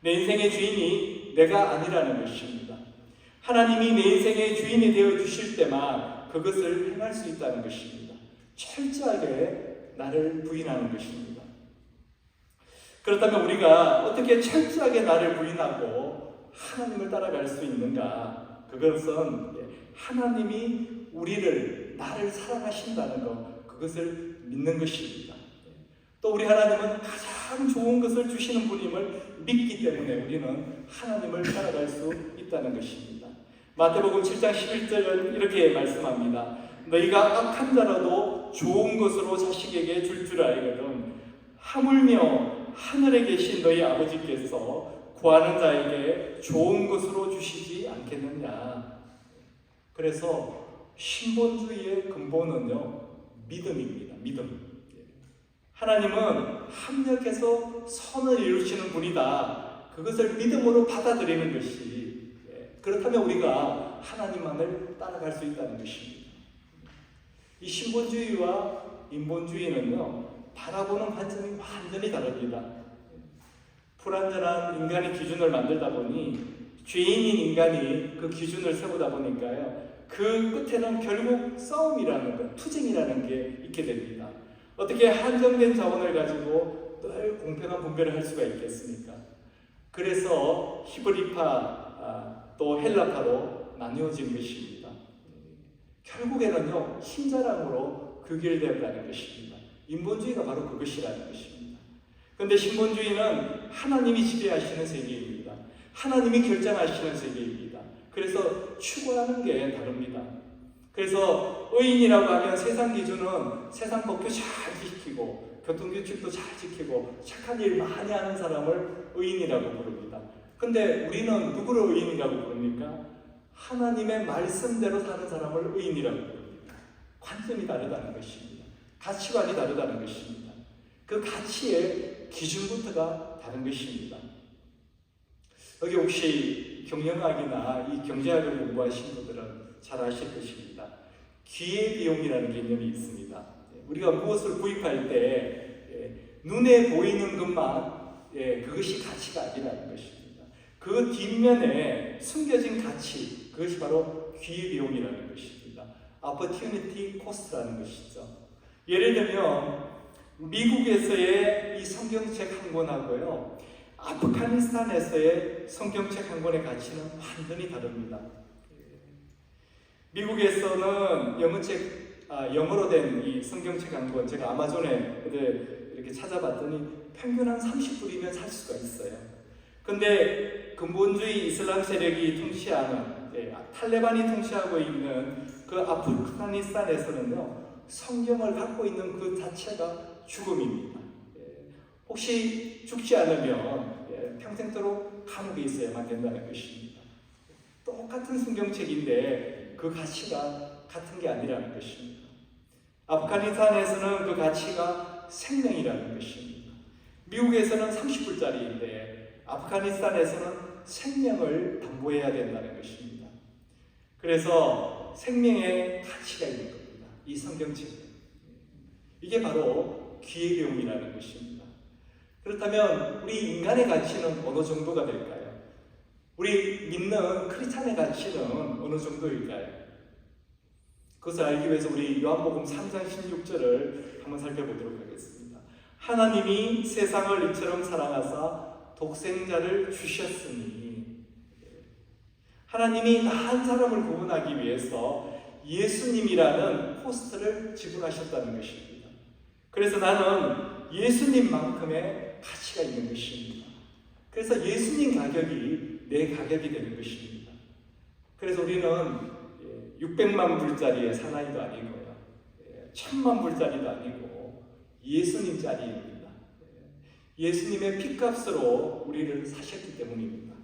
[SPEAKER 1] 내 인생의 주인이 내가 아니라는 것입니다. 하나님이 내 인생의 주인이 되어 주실 때만 그것을 행할 수 있다는 것입니다. 철저하게 나를 부인하는 것입니다. 그렇다면 우리가 어떻게 철저하게 나를 부인하고 하나님을 따라갈 수 있는가? 그것은 하나님이 나를 사랑하신다는 것, 그것을 믿는 것입니다. 또 우리 하나님은 가장 좋은 것을 주시는 분임을 믿기 때문에 우리는 하나님을 따라갈 수 있다는 것입니다. 마태복음 7장 11절은 이렇게 말씀합니다. 너희가 악한 자라도 좋은 것으로 자식에게 줄 알거든 하물며 하늘에 계신 너희 아버지께서 구하는 자에게 좋은 것으로 주시지 않겠느냐. 그래서 신본주의의 근본은요, 믿음입니다. 믿음. 하나님은 합력해서 선을 이루시는 분이다. 그것을 믿음으로 받아들이는 것이, 그렇다면 우리가 하나님만을 따라갈 수 있다는 것입니다. 이 신본주의와 인본주의는요, 바라보는 관점이 완전히 다릅니다. 불완전한 인간의 기준을 만들다 보니 죄인인 인간이 그 기준을 세우다 보니까요, 그 끝에는 결국 싸움이라는 것, 투쟁이라는 게 있게 됩니다. 어떻게 한정된 자원을 가지고 늘 공평한 분배를 할 수가 있겠습니까? 그래서 히브리파 또 헬라파로 나뉘어진 것입니다. 결국에는요, 힘자랑으로 귀결되었다는 것입니다. 인본주의가 바로 그것이라는 것입니다. 그런데 신본주의는 하나님이 지배하시는 세계입니다. 하나님이 결정하시는 세계입니다. 그래서 추구하는 게 다릅니다. 그래서 의인이라고 하면 세상 기준은 세상 법규 잘 지키고 교통규칙도 잘 지키고 착한 일 많이 하는 사람을 의인이라고 부릅니다. 근데 우리는 누구를 의인이라고 부릅니까? 하나님의 말씀대로 사는 사람을 의인이라고 부릅니다. 관점이 다르다는 것입니다. 가치관이 다르다는 것입니다. 그 가치의 기준부터가 다른 것입니다. 여기 혹시 경영학이나 이 경제학을 공부하신 분들은 잘 아실 것입니다. 기회비용이라는 개념이 있습니다. 우리가 무엇을 구입할 때 눈에 보이는 것만 그것이 가치가 아니라는 것입니다. 그 뒷면에 숨겨진 가치, 그것이 바로 기회비용이라는 것입니다. opportunity cost라는 것이죠. 예를 들면 미국에서의 이 성경책 한 권하고요, 아프가니스탄에서의 성경책 한 권의 가치는 완전히 다릅니다. 미국에서는 영어로 된 이 성경책 한 권, 제가 아마존에 이렇게 찾아봤더니 평균 한 30불이면 살 수가 있어요. 근데 근본주의 이슬람 세력이 통치하는, 탈레반이 통치하고 있는 그 아프가니스탄에서는요, 성경을 갖고 있는 그 자체가 죽음입니다. 혹시 죽지 않으면 평생토록 감옥에 있어야만 된다는 것입니다. 똑같은 성경책인데 그 가치가 같은 게 아니라는 것입니다. 아프가니스탄에서는 그 가치가 생명이라는 것입니다. 미국에서는 30불짜리인데 아프가니스탄에서는 생명을 담보해야 된다는 것입니다. 그래서 생명의 가치가 있는 겁니다. 이 성경책. 이게 바로 기회비용이라는 것입니다. 그렇다면 우리 인간의 가치는 어느 정도가 될까요? 우리 믿는 크리스찬의 가치는 어느 정도일까요? 그것을 알기 위해서 우리 요한복음 3장 16절을 한번 살펴보도록 하겠습니다. 하나님이 세상을 이처럼 사랑하사 독생자를 주셨으니, 하나님이 나 한 사람을 구원하기 위해서 예수님이라는 코스트를 지불하셨다는 것입니다. 그래서 나는 예수님만큼의 가치가 있는 것입니다. 그래서 예수님 가격이 내 가격이 되는 것입니다. 그래서 우리는 600만 불짜리의 사나이도 아니고요, 1000만 불짜리도 아니고 예수님짜리입니다. 예수님의 피값으로 우리를 사셨기 때문입니다.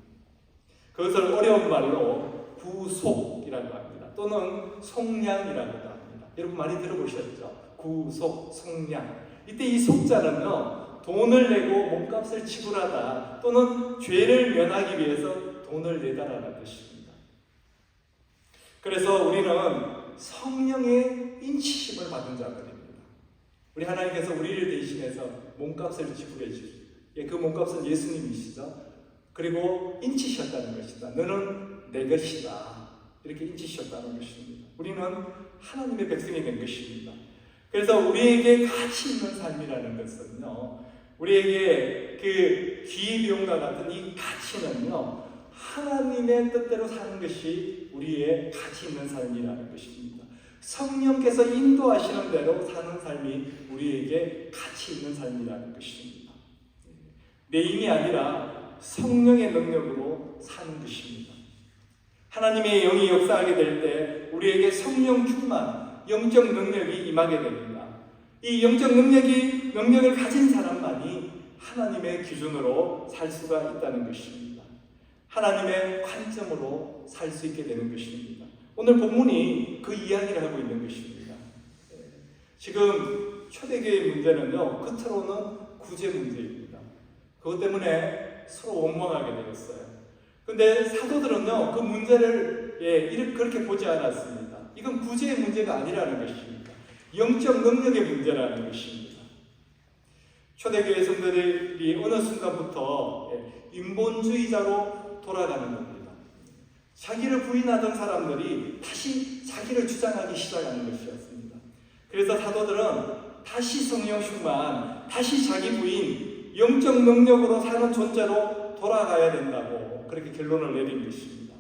[SPEAKER 1] 그것을 어려운 말로 구속이라고 합니다. 또는 속량이라고도 합니다. 여러분 많이 들어보셨죠? 구속, 속량. 이때 이 속자는요, 돈을 내고 몸값을 지불하다 또는 죄를 면하기 위해서 돈을 내다라는 뜻입니다. 그래서 우리는 성령의 인치심을 받은 자들입니다. 우리 하나님께서 우리를 대신해서 몸값을 지불해 주시죠. 그 몸값은 예수님이시죠. 그리고 인치셨다는 것이다. 너는 내 것이다. 이렇게 인치셨다는 것입니다. 우리는 하나님의 백성이 된 것입니다. 그래서 우리에게 가치 있는 삶이라는 것은요, 우리에게 그 기회비용과 같은 이 가치는요, 하나님의 뜻대로 사는 것이 우리의 가치 있는 삶이라는 것입니다. 성령께서 인도하시는 대로 사는 삶이 우리에게 가치 있는 삶이라는 것입니다. 내 힘이 아니라 성령의 능력으로 사는 것입니다. 하나님의 영이 역사하게 될 때 우리에게 성령 충만, 영적 능력이 임하게 됩니다. 이 영적 능력을 가진 사람만이 하나님의 기준으로 살 수가 있다는 것입니다. 하나님의 관점으로 살 수 있게 되는 것입니다. 오늘 본문이 그 이야기를 하고 있는 것입니다. 지금 초대교회의 문제는요, 끝으로는 구제 문제입니다. 그것 때문에 서로 원망하게 되었어요. 근데 사도들은요, 그 문제를 그렇게 보지 않았습니다. 이건 구제의 문제가 아니라는 것입니다. 영적 능력의 문제라는 것입니다. 초대교회 성도들이 어느 순간부터 인본주의자로 돌아가는 겁니다. 자기를 부인하던 사람들이 다시 자기를 주장하기 시작하는 것이었습니다. 그래서 사도들은 다시 성령 충만, 다시 자기 부인, 영적 능력으로 사는 존재로 돌아가야 된다고 그렇게 결론을 내린 것입니다.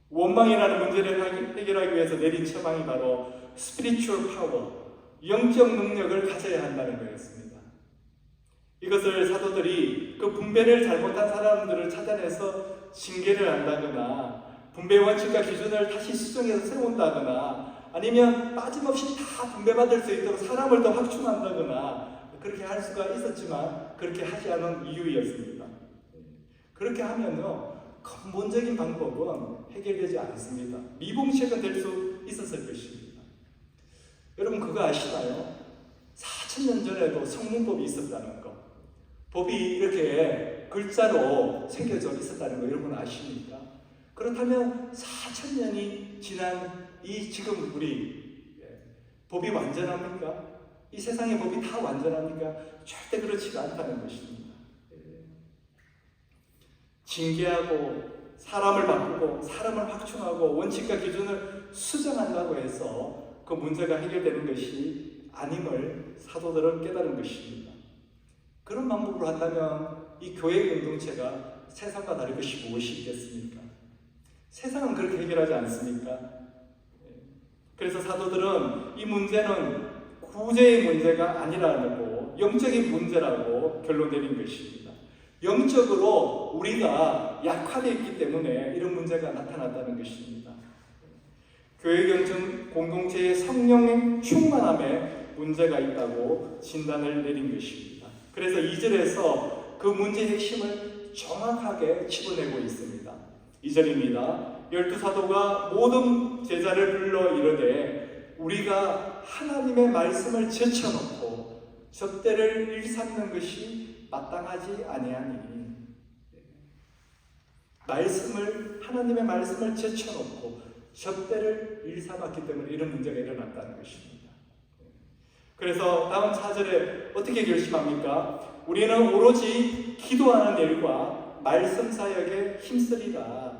[SPEAKER 1] 원망이라는 문제를 해결하기 위해서 내린 처방이 바로 spiritual power, 영적 능력을 가져야 한다는 거였습니다. 이것을 사도들이 그 분배를 잘못한 사람들을 찾아내서 징계를 한다거나 분배 원칙과 기준을 다시 수정해서 세운다거나 아니면 빠짐없이 다 분배받을 수 있도록 사람을 더 확충한다거나 그렇게 할 수가 있었지만 그렇게 하지 않은 이유였습니다. 그렇게 하면요 근본적인 방법은 해결되지 않습니다. 미봉책은 될 수 있었을 것입니다. 여러분 그거 아시나요? 4,000년 전에도 성문법이 있었다는 거, 법이 이렇게 글자로 새겨져 있었다는 거 여러분 아십니까? 그렇다면 4,000년이 지난 이 지금 우리 법이 완전합니까? 이 세상의 법이 다 완전합니까? 절대 그렇지가 않다는 것입니다. 징계하고 사람을 바꾸고 사람을 확충하고 원칙과 기준을 수정한다고 해서 그 문제가 해결되는 것이 아님을 사도들은 깨달은 것입니다. 그런 방법으로 한다면 이 교회 공동체가 세상과 다른 것이 무엇이 있겠습니까? 세상은 그렇게 해결하지 않습니까? 그래서 사도들은 이 문제는 구제의 문제가 아니라고 영적인 문제라고 결론 내린 것입니다. 영적으로 우리가 약화되어 있기 때문에 이런 문제가 나타났다는 것입니다. 교회 공동체의 성령의 충만함에 문제가 있다고 진단을 내린 것입니다. 그래서 2절에서 그 문제의 핵심을 정확하게 짚어내고 있습니다. 2절입니다. 12사도가 모든 제자를 불러 이르되 우리가 하나님의 말씀을 제쳐놓고 접대를 일삼는 것이 마땅하지 아니하니 하나님의 말씀을 제쳐놓고 접대를 일삼았기 때문에 이런 문제가 일어났다는 것입니다. 그래서 다음 4절에 어떻게 결심합니까? 우리는 오로지 기도하는 일과 말씀 사역에 힘쓰리라.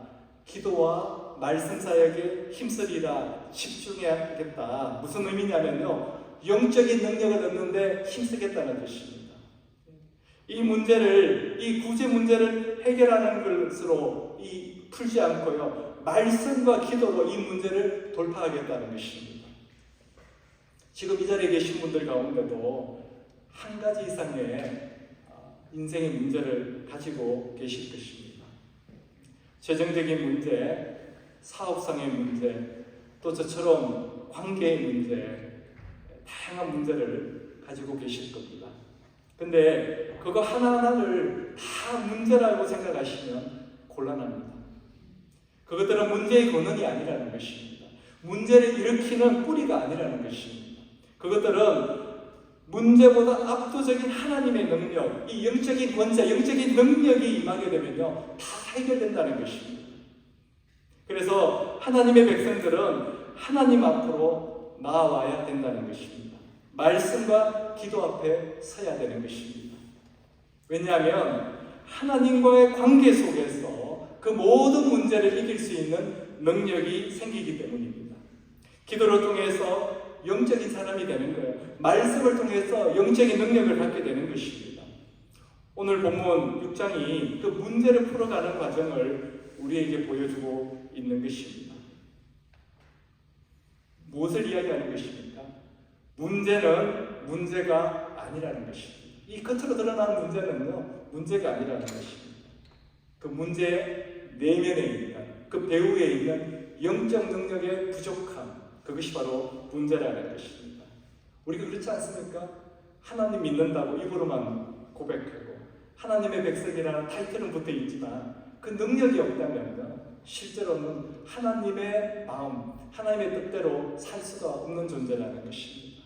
[SPEAKER 1] 기도와 말씀 사역에 힘쓰리라. 집중해야겠다. 무슨 의미냐면요, 영적인 능력을 얻는데 힘쓰겠다는 것입니다. 이 문제를, 이 구제 문제를 해결하는 것으로 풀지 않고요, 말씀과 기도로 이 문제를 돌파하겠다는 것입니다. 지금 이 자리에 계신 분들 가운데도 한 가지 이상의 인생의 문제를 가지고 계실 것입니다. 재정적인 문제, 사업상의 문제, 또 저처럼 관계의 문제, 다양한 문제를 가지고 계실 겁니다. 근데 그거 하나하나를 다 문제라고 생각하시면 곤란합니다. 그것들은 문제의 근원이 아니라는 것입니다. 문제를 일으키는 뿌리가 아니라는 것입니다. 그것들은 문제보다 압도적인 하나님의 능력, 이 영적인 권세, 영적인 능력이 임하게 되면요, 다 해결된다는 것입니다. 그래서 하나님의 백성들은 하나님 앞으로 나아와야 된다는 것입니다. 말씀과 기도 앞에 서야 되는 것입니다. 왜냐하면 하나님과의 관계 속에서 그 모든 문제를 이길 수 있는 능력이 생기기 때문입니다. 기도를 통해서 영적인 사람이 되는 거예요. 말씀을 통해서 영적인 능력을 받게 되는 것입니다. 오늘 본문 6장이 그 문제를 풀어가는 과정을 우리에게 보여주고 있는 것입니다. 무엇을 이야기하는 것입니까? 문제는 문제가 아니라는 것입니다. 이 겉으로 드러나는 문제는요, 문제가 아니라는 것입니다. 그 문제 내면에 있는, 그 배후에 있는 영적 능력의 부족함, 그것이 바로 문제라는 것입니다. 우리가 그렇지 않습니까? 하나님 믿는다고 입으로만 고백하고 하나님의 백성이라는 타이틀은 붙어 있지만 그 능력이 없다면 실제로는 하나님의 마음, 하나님의 뜻대로 살 수가 없는 존재라는 것입니다.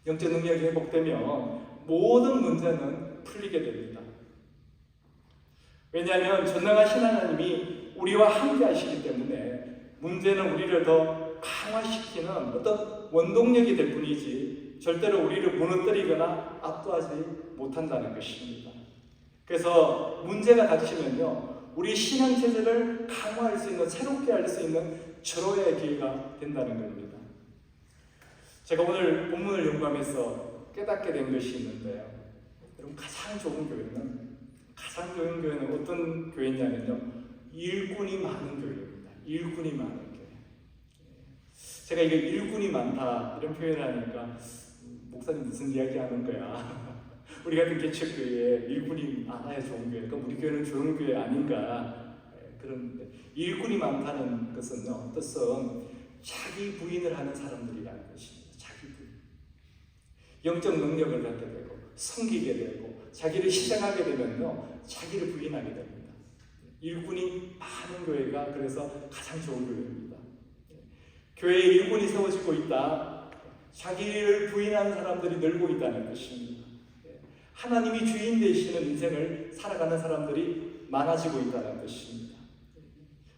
[SPEAKER 1] 영적 능력이 회복되면 모든 문제는 풀리게 됩니다. 왜냐하면 전능하신 하나님이 우리와 함께 하시기 때문에 문제는 우리를 더 강화시키는 어떤 원동력이 될 뿐이지 절대로 우리를 무너뜨리거나 압도하지 못한다는 것입니다. 그래서 문제가 닥치면요, 우리 신앙 체제를 강화할 수 있는, 새롭게 할 수 있는 절호의 기회가 된다는 겁니다. 제가 오늘 본문을 연구하면서 깨닫게 된 것이 있는데요, 여러분, 가장 좋은 교회는 어떤 교회냐면요, 일꾼이 많은 교회입니다. 일꾼이 많은 교회. 제가 이게 일꾼이 많다 이런 표현을 하니까 목사님 무슨 이야기 하는 거야? 우리 같은 개척교회에 일꾼이 많아야 좋은 교회, 그럼 우리 교회는 좋은 교회 아닌가? 그런데 일꾼이 많다는 것은요, 뜻은 자기 부인을 하는 사람들이라는 것입니다. 자기 부인. 영적 능력을 갖게 되고 섬기게 되고 자기를 희생하게 되면요, 자기를 부인하게 됩니다. 일꾼이 많은 교회가 그래서 가장 좋은 교회입니다. 교회에 일꾼이 세워지고 있다. 자기를 부인하는 사람들이 늘고 있다는 것입니다. 하나님이 주인 되시는 인생을 살아가는 사람들이 많아지고 있다는 것입니다.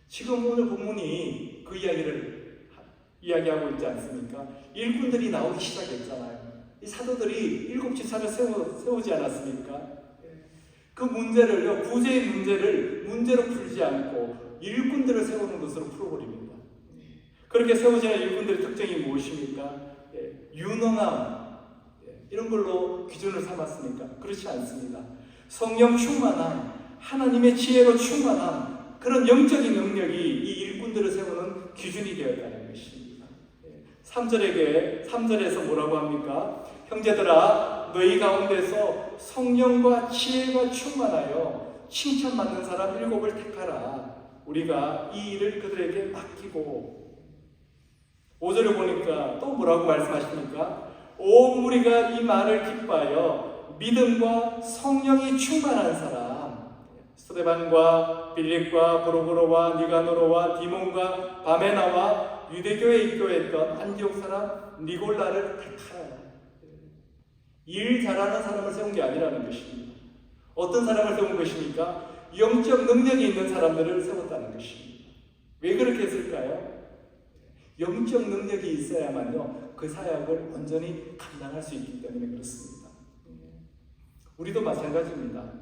[SPEAKER 1] 지금 오늘 본문이 그 이야기를 이야기하고 있지 않습니까? 일꾼들이 나오기 시작했잖아요. 이 사도들이 7 지파를 세우지 않았습니까? 그 문제를요, 구제의 문제로 풀지 않고 일꾼들을 세우는 것으로 풀어버립니다. 그렇게 세워지는 일꾼들의 특징이 무엇입니까? 유능함, 이런 걸로 기준을 삼았습니까? 그렇지 않습니다. 성령 충만함, 하나님의 지혜로 충만함, 그런 영적인 능력이 이 일꾼들을 세우는 기준이 되었다는 것입니다. 3절에서 뭐라고 합니까? 형제들아, 너희 가운데서 성령과 지혜가 충만하여 칭찬받는 사람 7을 택하라. 우리가 이 일을 그들에게 맡기고. 5절을 보니까 또 뭐라고 말씀하십니까? 온 무리가 이 말을 기뻐하여 믿음과 성령이 충만한 사람, 스데반과 빌립과 브로고로와 니가노로와 디몬과 바메나와 유대교에 입교했던 안디옥 사람 니골라를 택하라. 일 잘하는 사람을 세운 게 아니라는 것입니다. 어떤 사람을 세운 것입니까? 영적 능력이 있는 사람들을 세웠다는 것입니다. 왜 그렇게 했을까요? 영적 능력이 있어야만요, 그 사역을 온전히 감당할 수 있기 때문에 그렇습니다. 우리도 마찬가지입니다.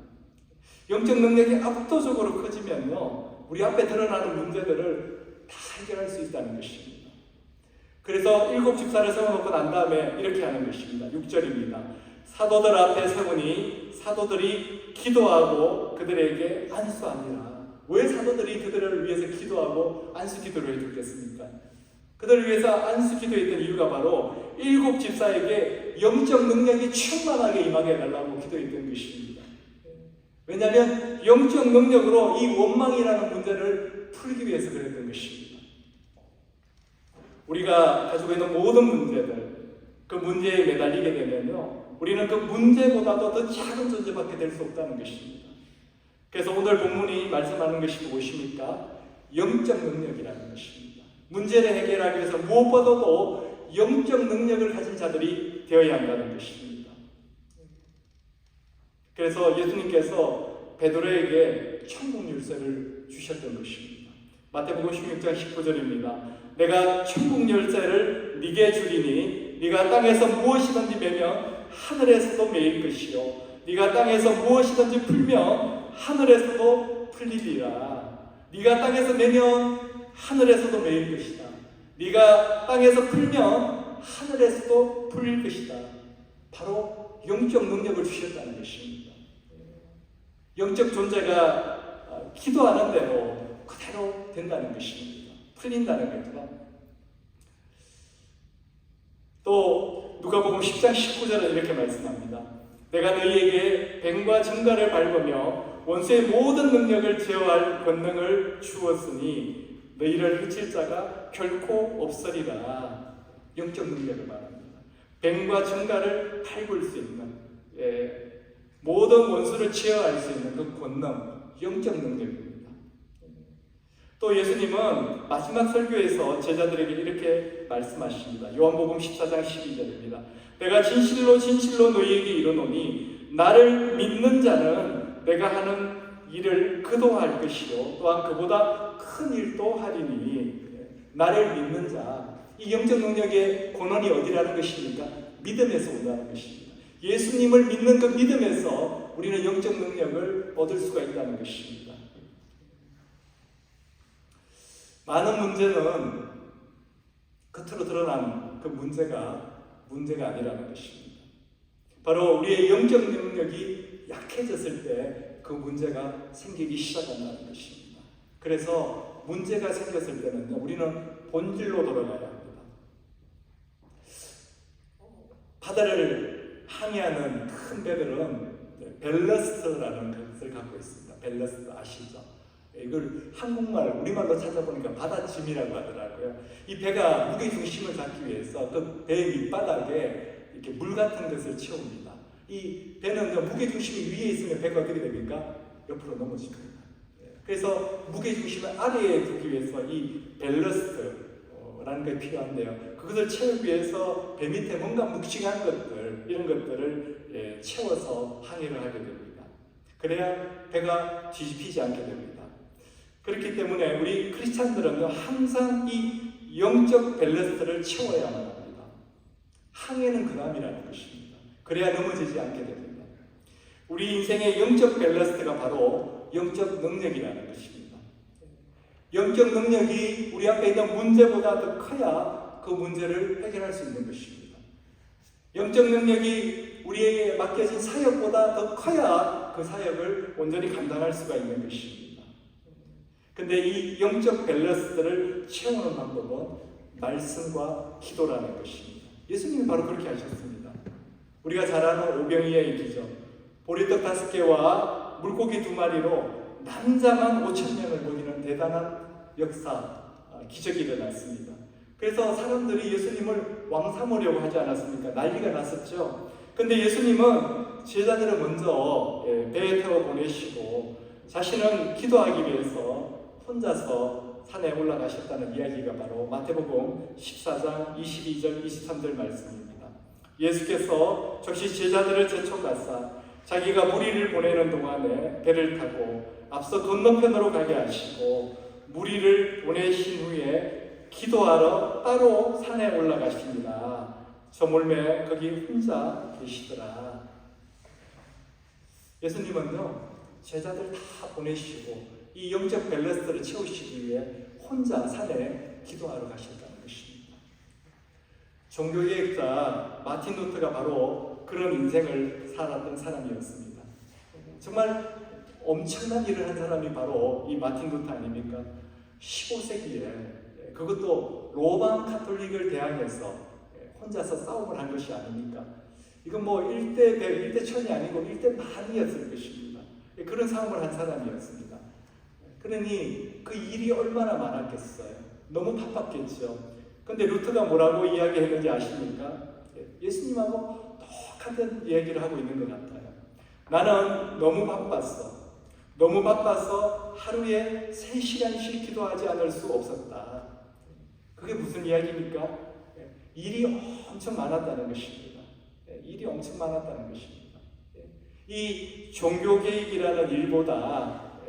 [SPEAKER 1] 영적 능력이 압도적으로 커지면요, 우리 앞에 드러나는 문제들을 다 해결할 수 있다는 것입니다. 그래서 7 집사를 세워놓고 난 다음에 이렇게 하는 것입니다. 6절입니다. 사도들 앞에 세우니 사도들이 기도하고 그들에게 안수하니라. 왜 사도들이 그들을 위해서 기도하고 안수 기도를 해줬겠습니까? 그들을 위해서 안수 기도했던 이유가 바로 7 집사에게 영적 능력이 충만하게 임하게 해달라고 기도했던 것입니다. 왜냐하면 영적 능력으로 이 원망이라는 문제를 풀기 위해서 그랬던 것입니다. 우리가 가지고 있는 모든 문제들, 그 문제에 매달리게 되면요, 우리는 그 문제보다도 더 작은 존재밖에 될 수 없다는 것입니다. 그래서 오늘 본문이 말씀하는 것이 무엇입니까? 영적 능력이라는 것입니다. 문제를 해결하기 위해서 무엇보다도 영적 능력을 가진 자들이 되어야 한다는 것입니다. 그래서 예수님께서 베드로에게 천국 열쇠를 주셨던 것입니다. 마태복음 16장 19절입니다. 내가 천국 열쇠를 네게 주리니 네가 땅에서 무엇이든지 매면 하늘에서도 매일 것이요 네가 땅에서 무엇이든지 풀면 하늘에서도 풀리리라. 네가 땅에서 매면 하늘에서도 매일 것이다. 네가 땅에서 풀면 하늘에서도 풀릴 것이다. 바로 영적 능력을 주셨다는 것입니다. 영적 존재가 기도하는 대로 그대로 된다는 것입니다. 풀린다는 거죠. 또 누가복음 10장 19절은 이렇게 말씀합니다. 내가 너희에게 뱀과 증가를 밟으며 원수의 모든 능력을 제어할 권능을 주었으니 너희를 해칠 자가 결코 없으리라. 영적 능력을 말합니다. 뱀과 증가를 밟을 수 있는, 모든 원수를 제어할 수 있는 그 권능, 영적 능력입니다. 또 예수님은 마지막 설교에서 제자들에게 이렇게 말씀하십니다. 요한복음 14장 12절입니다. 내가 진실로 진실로 너희에게 이르노니 나를 믿는 자는 내가 하는 일을 그도 할 것이요 또한 그보다 큰 일도 하리니. 나를 믿는 자, 이 영적 능력의 근원이 어디라는 것입니까? 믿음에서 온다는 것입니다. 예수님을 믿는 그 믿음에서 우리는 영적 능력을 얻을 수가 있다는 것입니다. 많은 문제는 겉으로 드러난 그 문제가 아니라는 것입니다. 바로 우리의 영적 능력이 약해졌을 때 그 문제가 생기기 시작한다는 것입니다. 그래서 문제가 생겼을 때는 우리는 본질로 돌아가야 합니다. 바다를 항해하는 큰 배들은 벨러스트라는 것을 갖고 있습니다. 벨러스트 아시죠? 이걸 한국말, 우리말로 찾아보니까 바다짐이라고 하더라고요. 이 배가 무게 중심을 잡기 위해서 그 배 밑바닥에 이렇게 물 같은 것을 채웁니다. 이 배는 무게 중심이 위에 있으면 배가 어떻게 됩니까? 옆으로 넘어집니다. 그래서 무게 중심을 아래에 두기 위해서 이 밸러스트라는 게 필요한데요. 그것을 채우기 위해서 배 밑에 뭔가 묵직한 것들, 이런 것들을 채워서 항해를 하게 됩니다. 그래야 배가 뒤집히지 않게 됩니다. 그렇기 때문에 우리 크리스찬들은 항상 이 영적 밸러스트를 채워야만 합니다. 항해는 그남이라는 것입니다. 그래야 넘어지지 않게 됩니다. 우리 인생의 영적 밸러스트가 바로 영적 능력이라는 것입니다. 영적 능력이 우리 앞에 있는 문제보다 더 커야 그 문제를 해결할 수 있는 것입니다. 영적 능력이 우리에게 맡겨진 사역보다 더 커야 그 사역을 온전히 감당할 수가 있는 것입니다. 근데 이 영적 밸런스를 채우는 방법은 말씀과 기도라는 것입니다. 예수님이 바로 그렇게 하셨습니다. 우리가 잘 아는 오병이의 일기죠. 보리떡 5개와 물고기 2마리로 남자만 5,000명을 먹이는 대단한 역사, 기적이 일어났습니다. 그래서 사람들이 예수님을 왕 삼으려고 하지 않았습니까? 난리가 났었죠. 근데 예수님은 제자들을 먼저 배에 태워 보내시고 자신은 기도하기 위해서 혼자서 산에 올라가셨다는 이야기가 바로 마태복음 14장 22절 23절 말씀입니다. 예수께서 즉시 제자들을 제쳐가사 자기가 무리를 보내는 동안에 배를 타고 앞서 건너편으로 가게 하시고 무리를 보내신 후에 기도하러 따로 산에 올라가십니다. 저물매 거기 혼자 계시더라. 예수님은요 제자들 다 보내시고 이 영적 밸런스를 채우시기 위해 혼자 산에 기도하러 가셨다는 것입니다. 종교개혁자 마틴 루터가 바로 그런 인생을 살았던 사람이었습니다. 정말 엄청난 일을 한 사람이 바로 이 마틴 루터 아닙니까? 15세기에 그것도 로만 카톨릭을 대항해서 혼자서 싸움을 한 것이 아닙니까? 이건 뭐 1대 100, 1대 1000이 아니고 1대 만이었을 것입니다. 그런 싸움을 한 사람이었습니다. 그러니 그 일이 얼마나 많았겠어요. 너무 바빴겠죠. 근데 루터가 뭐라고 이야기했는지 아십니까? 예수님하고 똑같은 이야기를 하고 있는 것 같아요. 나는 너무 바빴어. 너무 바빠서 하루에 3시간씩 기도하지 않을 수 없었다. 그게 무슨 이야기입니까? 일이 엄청 많았다는 것입니다. 일이 엄청 많았다는 것입니다. 이 종교개혁이라는 일보다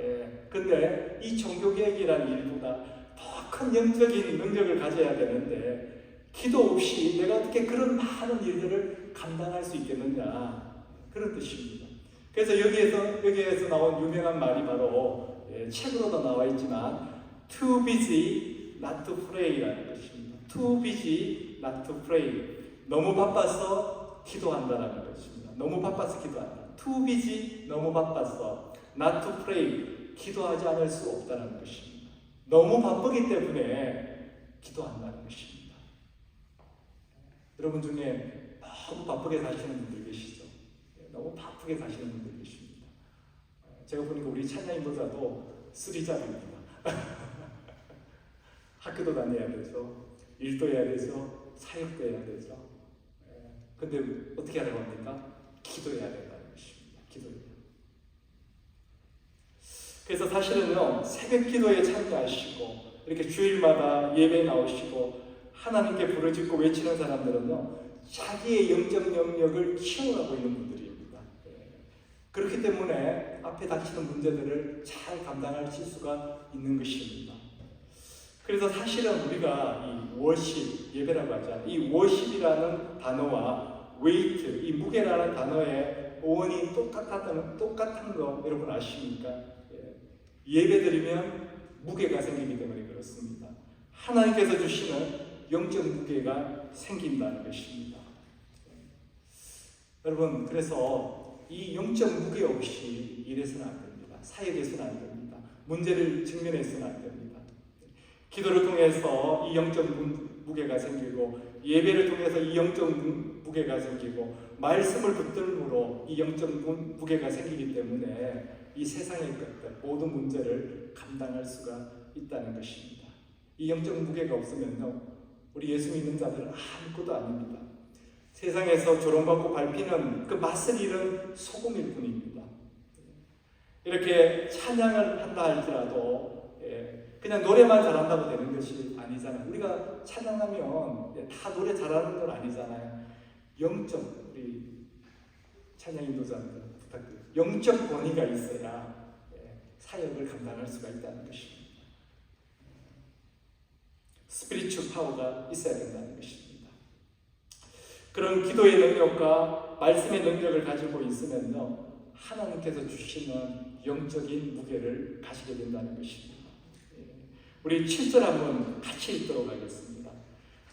[SPEAKER 1] 근데 이 종교개혁이라는 일보다 더 큰 영적인 능력을 가져야 되는데 기도 없이 내가 어떻게 그런 많은 일들을 감당할 수 있겠느냐 그런 뜻입니다. 그래서 여기에서 나온 유명한 말이 바로 책으로도 나와 있지만 too busy not to pray라는 것입니다. too busy not to pray. 너무 바빠서 기도한다는 것입니다. 너무 바빠서 기도한다. too busy 너무 바빠서 not to pray 기도하지 않을 수 없다는 것입니다. 너무 바쁘기 때문에 기도한다는 것입니다. 여러분 중에 너무 바쁘게 사시는 분들 계시죠? 너무 바쁘게 사시는 분들 계십니다. 제가 보니까 우리 찬양인보다도 쓰리잡입니다. 학교도 다녀야 되죠. 일도 해야 되죠. 사역도 해야 되죠. 근데 어떻게 하라고 합니까? 기도해야 된다는 것입니다. 기도해야. 그래서 사실은요 새벽 기도에 참여하시고 이렇게 주일마다 예배 나오시고 하나님께 부르짖고 외치는 사람들은요 자기의 영적 영역을 키워가고 있는 분들입니다. 그렇기 때문에 앞에 닥치는 문제들을 잘 감당하실 수가 있는 것입니다. 그래서 사실은 우리가 이 워십 예배라고 하잖아요. 이 워십이라는 단어와 웨이트 이 무게라는 단어의 어원이 똑같은 거 여러분 아십니까? 예배드리면 무게가 생기기 때문에 그렇습니다. 하나님께서 주시는 영적 무게가 생긴다는 것입니다. 여러분 그래서 이 영적 무게 없이 일해서는 안 됩니다. 사역에서는 안 됩니다. 문제를 직면해서는 안 됩니다. 기도를 통해서 이 영적 무게가 생기고 예배를 통해서 이 영적 무게가 생기고 말씀을 붙들므로 이 영적 무게가 생기기 때문에 이 세상의 것들 모든 문제를 감당하는 감당할 수가 있다는 것입니다. 이 영적 무게가 없으면요, 우리 예수 믿는 자들은 아무것도 아닙니다. 세상에서 조롱받고 밟히는 그 맛을 잃은 소금일 뿐입니다. 이렇게 찬양을 한다 할지라도 그냥 노래만 잘한다고 되는 것이 아니잖아요. 우리가 찬양하면 다 노래 잘하는 건 아니잖아요. 영적, 우리 찬양 인도자들 부탁드립니다. 영적 권위가 있어야 사역을 감당할 수가 있다는 것입니다. 스피리추얼 파워가 있어야 된다는 것입니다. 그런 기도의 능력과 말씀의 능력을 가지고 있으면요, 하나님께서 주시는 영적인 무게를 가지게 된다는 것입니다. 우리 7절 한번 같이 읽도록 하겠습니다.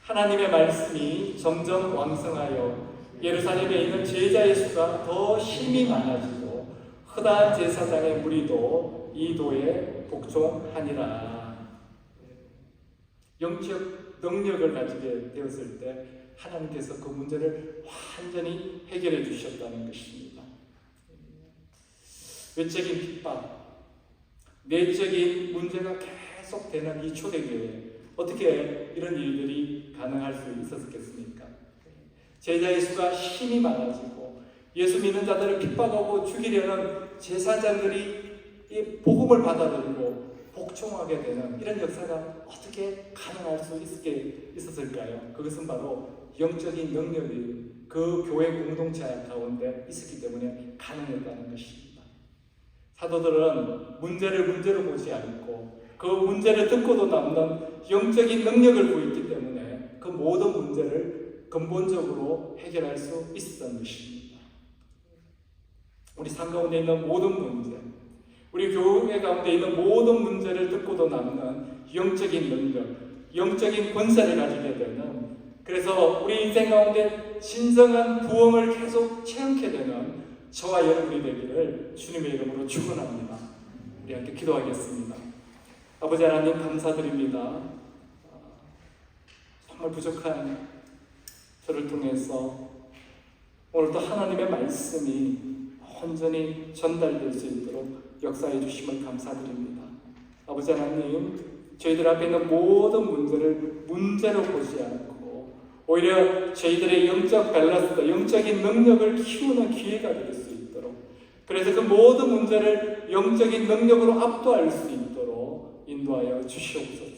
[SPEAKER 1] 하나님의 말씀이 점점 왕성하여 예루살렘에 있는 제자의 수가 더 힘이 많아지고 허다한 제사장의 무리도 이 도에 복종하니라. 영적 능력을 가지게 되었을 때 하나님께서 그 문제를 완전히 해결해 주셨다는 것입니다. 외적인 핍박, 내적인 문제가 계속되는 이 초대교회에 어떻게 이런 일들이 가능할 수 있었겠습니까? 제자의 수가 힘이 많아지고 예수 믿는 자들을 핍박하고 죽이려는 제사장들이 이 복음을 받아들이고 복종하게 되는 이런 역사가 어떻게 가능할 수 있었을까요? 그것은 바로 영적인 능력이 그 교회 공동체 가운데 있었기 때문에 가능했다는 것입니다. 사도들은 문제를 문제로 보지 않고 그 문제를 듣고도 남는 영적인 능력을 보였기 때문에 그 모든 문제를 근본적으로 해결할 수 있었던 것입니다. 우리 삶 가운데 있는 모든 문제, 우리 교회 가운데 있는 모든 문제를 듣고도 남는 영적인 능력, 영적인 권세를 가지게 되는, 그래서 우리 인생 가운데 진정한 부흥을 계속 체험하게 되는 저와 여러분이 되기를 주님의 이름으로 축원합니다. 우리 함께 기도하겠습니다. 아버지 하나님 감사드립니다. 정말 부족한 저를 통해서 오늘도 하나님의 말씀이 온전히 전달될 수 있도록 역사해 주심을 감사드립니다. 아버지 하나님, 저희들 앞에 있는 모든 문제를 문제로 보지 않고 오히려 저희들의 영적 밸런스, 영적인 능력을 키우는 기회가 될 수 있도록, 그래서 그 모든 문제를 영적인 능력으로 압도할 수 있도록 인도하여 주시옵소서.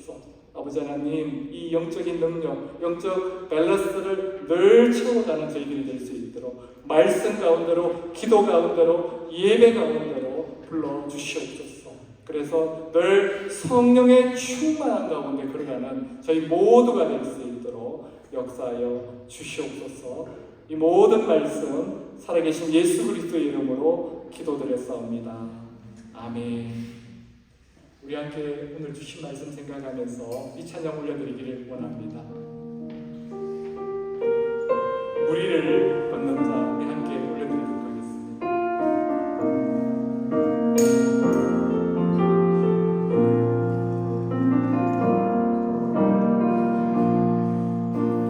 [SPEAKER 1] 아버지 하나님, 이 영적인 능력, 영적 밸런스를 늘 채워가는 저희들이 될 수 있도록 말씀 가운데로, 기도 가운데로, 예배 가운데로 불러주시옵소서. 그래서 늘 성령의 충만한 가운데 걸어가는 저희 모두가 될 수 있도록 역사하여 주시옵소서. 이 모든 말씀 살아계신 예수 그리스도의 이름으로 기도드렸사옵니다. 아멘. 우리 함께 오늘 주신 말씀 생각하면서 이 찬양 올려드리기를 원합니다. 무리를 걷는 자, 우리 함께 올려드리도록 하겠습니다.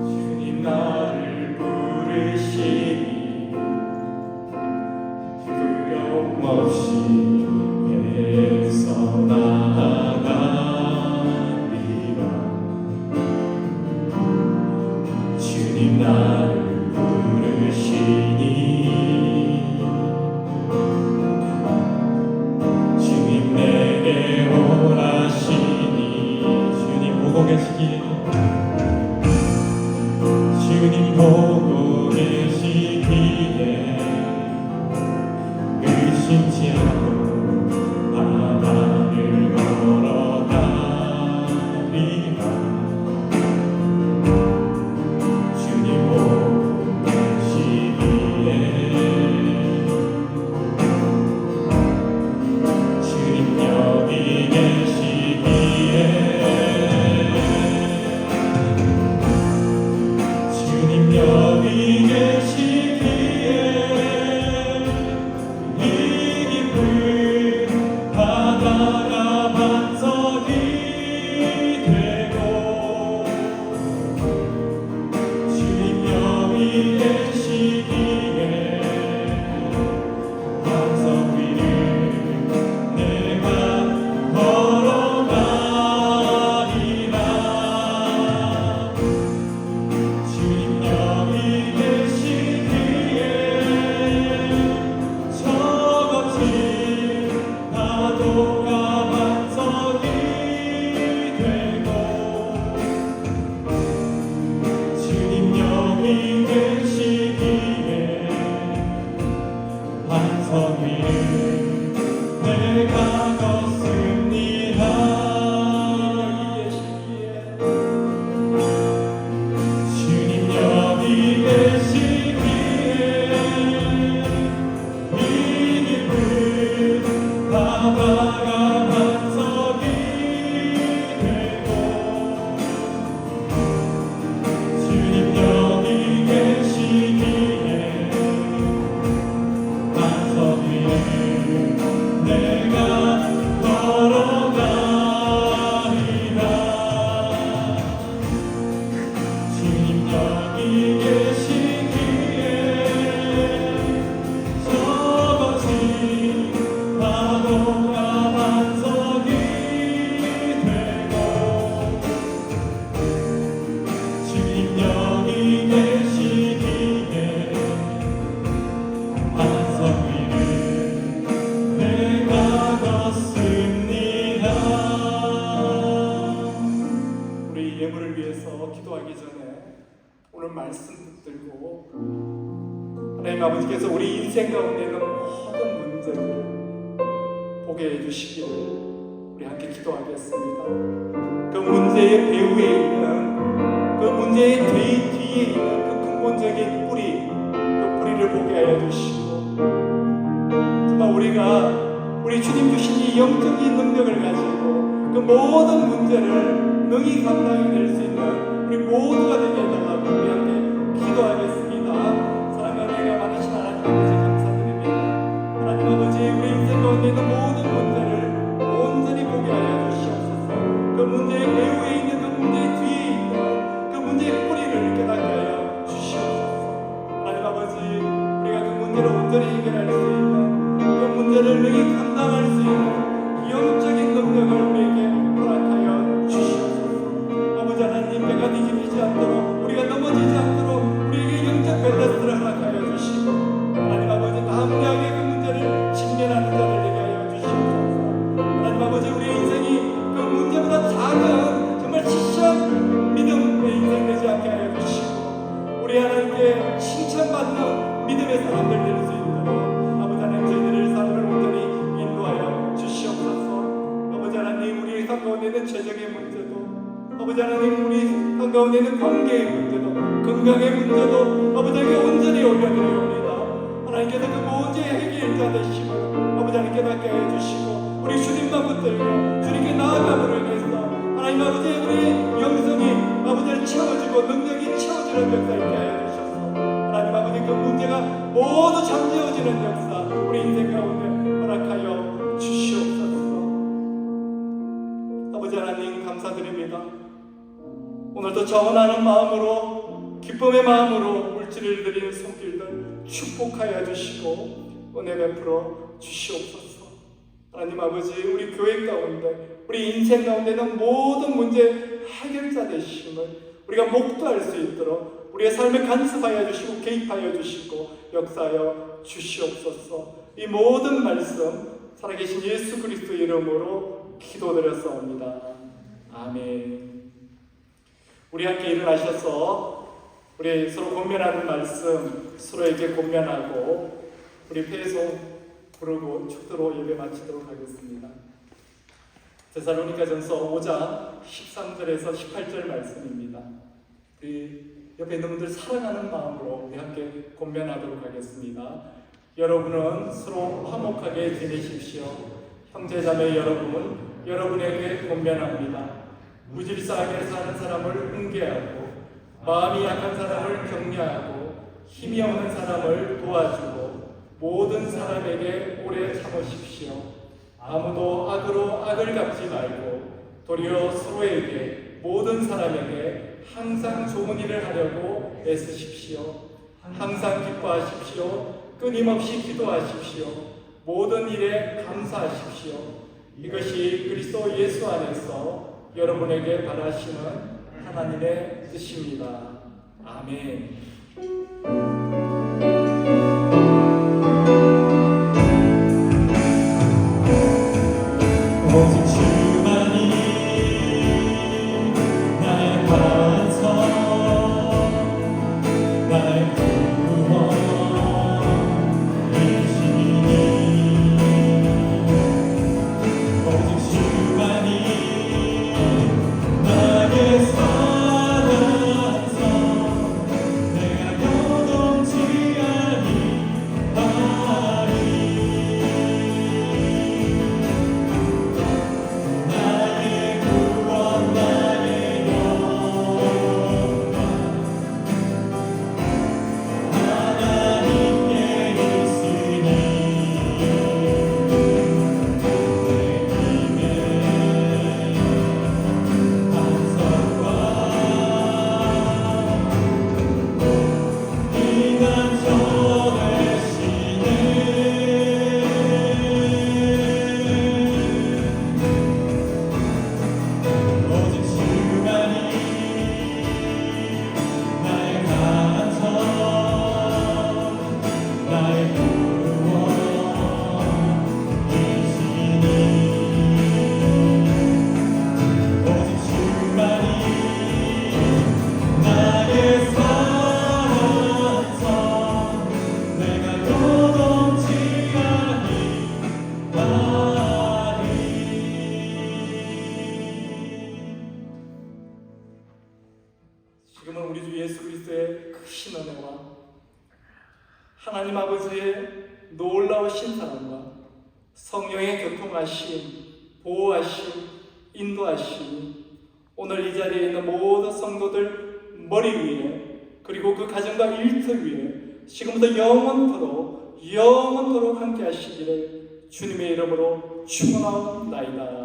[SPEAKER 1] 주님 나를 부르시니 두려움 없이 애써 나아가리라. 주님 나를 부르시니 주님 내게 오라시니 주님 보고 계시기에 주님 보고 계시기에 의심치 않고 바다를 걸어가리라. 주님 보고 계시기에 주님 여기 계시기에 위해서 기도하기 전에 오늘 말씀 붙들고 하나님 아버지께서 우리 인생 가운데 있는 모든 문제를 보게 해주시기를 우리 함께 기도하겠습니다. 그 문제의 배후에 있는 그 문제의 뒤에 있는 그 근본적인 뿌리, 그 뿌리를 보게 하여 주시고 정말 우리 주님 주신 이 영적인 능력을 가지고 그 모든 문제를 능히 감당해낼 수 있는 우리 모두가 되게 해달라고 우리 함께 기도하겠습니다. 사랑하는 은혜가 많으신 하나님 아버지 감사드립니다. 하나님 아버지 우리 인생 가운데 있는 모든 문제를 온전히 보게 하여 주시옵소서. 그 문제의 배후에 있는 그 문제의 뒤에 있는 그 문제의 뿌리를 깨닫게 하여 주시옵소서. 하나님 아버지 우리가 그 문제를 온전히 해결할 수 있는 그 문제를 능히 감당할 수 있는 영적인 능력을 우리에게 허락하여 주시옵소서. 아버지 하나님 배가 뒤집히지 않도록 우리가 넘어지지 않도록 우리에게 영적 밸런스를 허락하여 주시고 하나님 아버지 담대하게 그 문제를 직면하는 자들 되게 하여 주시옵소서. 하나님 아버지 우리의 인생이 그 문제보다 작은 정말 치시한 믿음의 인생 되지 않게 하여 주시고 우리 하나님께 칭찬받는 믿음의 사람들 될 수 있도록 아버지 하나님 저희들의 삶을 온전히 인도하여 주시옵소서. 아버지 하나님 우리 삶 가운데 있는 재정의 문제도 아버지 하나님 우리 삶 가운데 있는 관계의 문제도 건강의 문제도 아버지 하나님께 온전히 올려드리옵니다. 하나님께서 그 모든 해결자 되시고 아버지 하나님 깨닫게 해주시고 우리 주님만 붙들고 주님께 나아감으로 인해서 하나님 아버지 우리 영성이 아버지를 채워지고 능력이 채워지는 역사 있게 하여 주셔서 하나님 아버지 그 문제가 모두 잠재워지는 역사 우리 인생 가운데 허락하여 주시옵소서. 아버지 하나님 감사드립니다. 오늘도 자원하는 마음으로 기쁨의 마음으로 물질을 드리는 손길들 축복하여 주시고 은혜 베풀어 주시옵소서. 하나님 아버지 우리 교회 가운데 우리 인생 가운데 있는 모든 문제 해결자 되심을 우리가 목도할 수 있도록 우리의 삶에 간섭하여 주시고 개입하여 주시고 역사하여 주시옵소서. 이 모든 말씀 살아계신 예수 그리스도의 이름으로 기도드렸사옵니다. 아멘. 우리 함께 일어나셔서 우리 서로 권면하는 말씀 서로에게 권면하고 우리 회송 부르고 축도로 예배 마치도록 하겠습니다. 데살로니가전서 5장 13절에서 18절 말씀입니다. 우리 옆에 있는 분들 사랑하는 마음으로 우리 함께 권면하도록 하겠습니다. 여러분은 서로 화목하게 지내십시오. 형제자매 여러분, 여러분에게 권면합니다. 무질서하게 사는 사람을 훈계하고 마음이 약한 사람을 격려하고 힘이 없는 사람을 도와주고 모든 사람에게 오래 참으십시오. 아무도 악으로 악을 갚지 말고 도리어 서로에게 모든 사람에게 항상 좋은 일을 하려고 애쓰십시오. 항상 기뻐하십시오. 끊임없이 기도하십시오. 모든 일에 감사하십시오. 이것이 그리스도 예수 안에서 여러분에게 바라시는 하나님의 뜻입니다. 아멘.
[SPEAKER 2] 오직 주만이 나의 반석 나의 구원이시니 오직 주만이 나의 사랑서 내가 요동치
[SPEAKER 1] 신원혜와 하나님 아버지의 놀라우신 사랑과 성령의 교통하심, 보호하심, 인도하심이 오늘 이 자리에 있는 모든 성도들 머리 위에 그리고 그 가정과 일터 위에 지금부터 영원토록 함께 하시기를 주님의 이름으로 축원하옵나이다.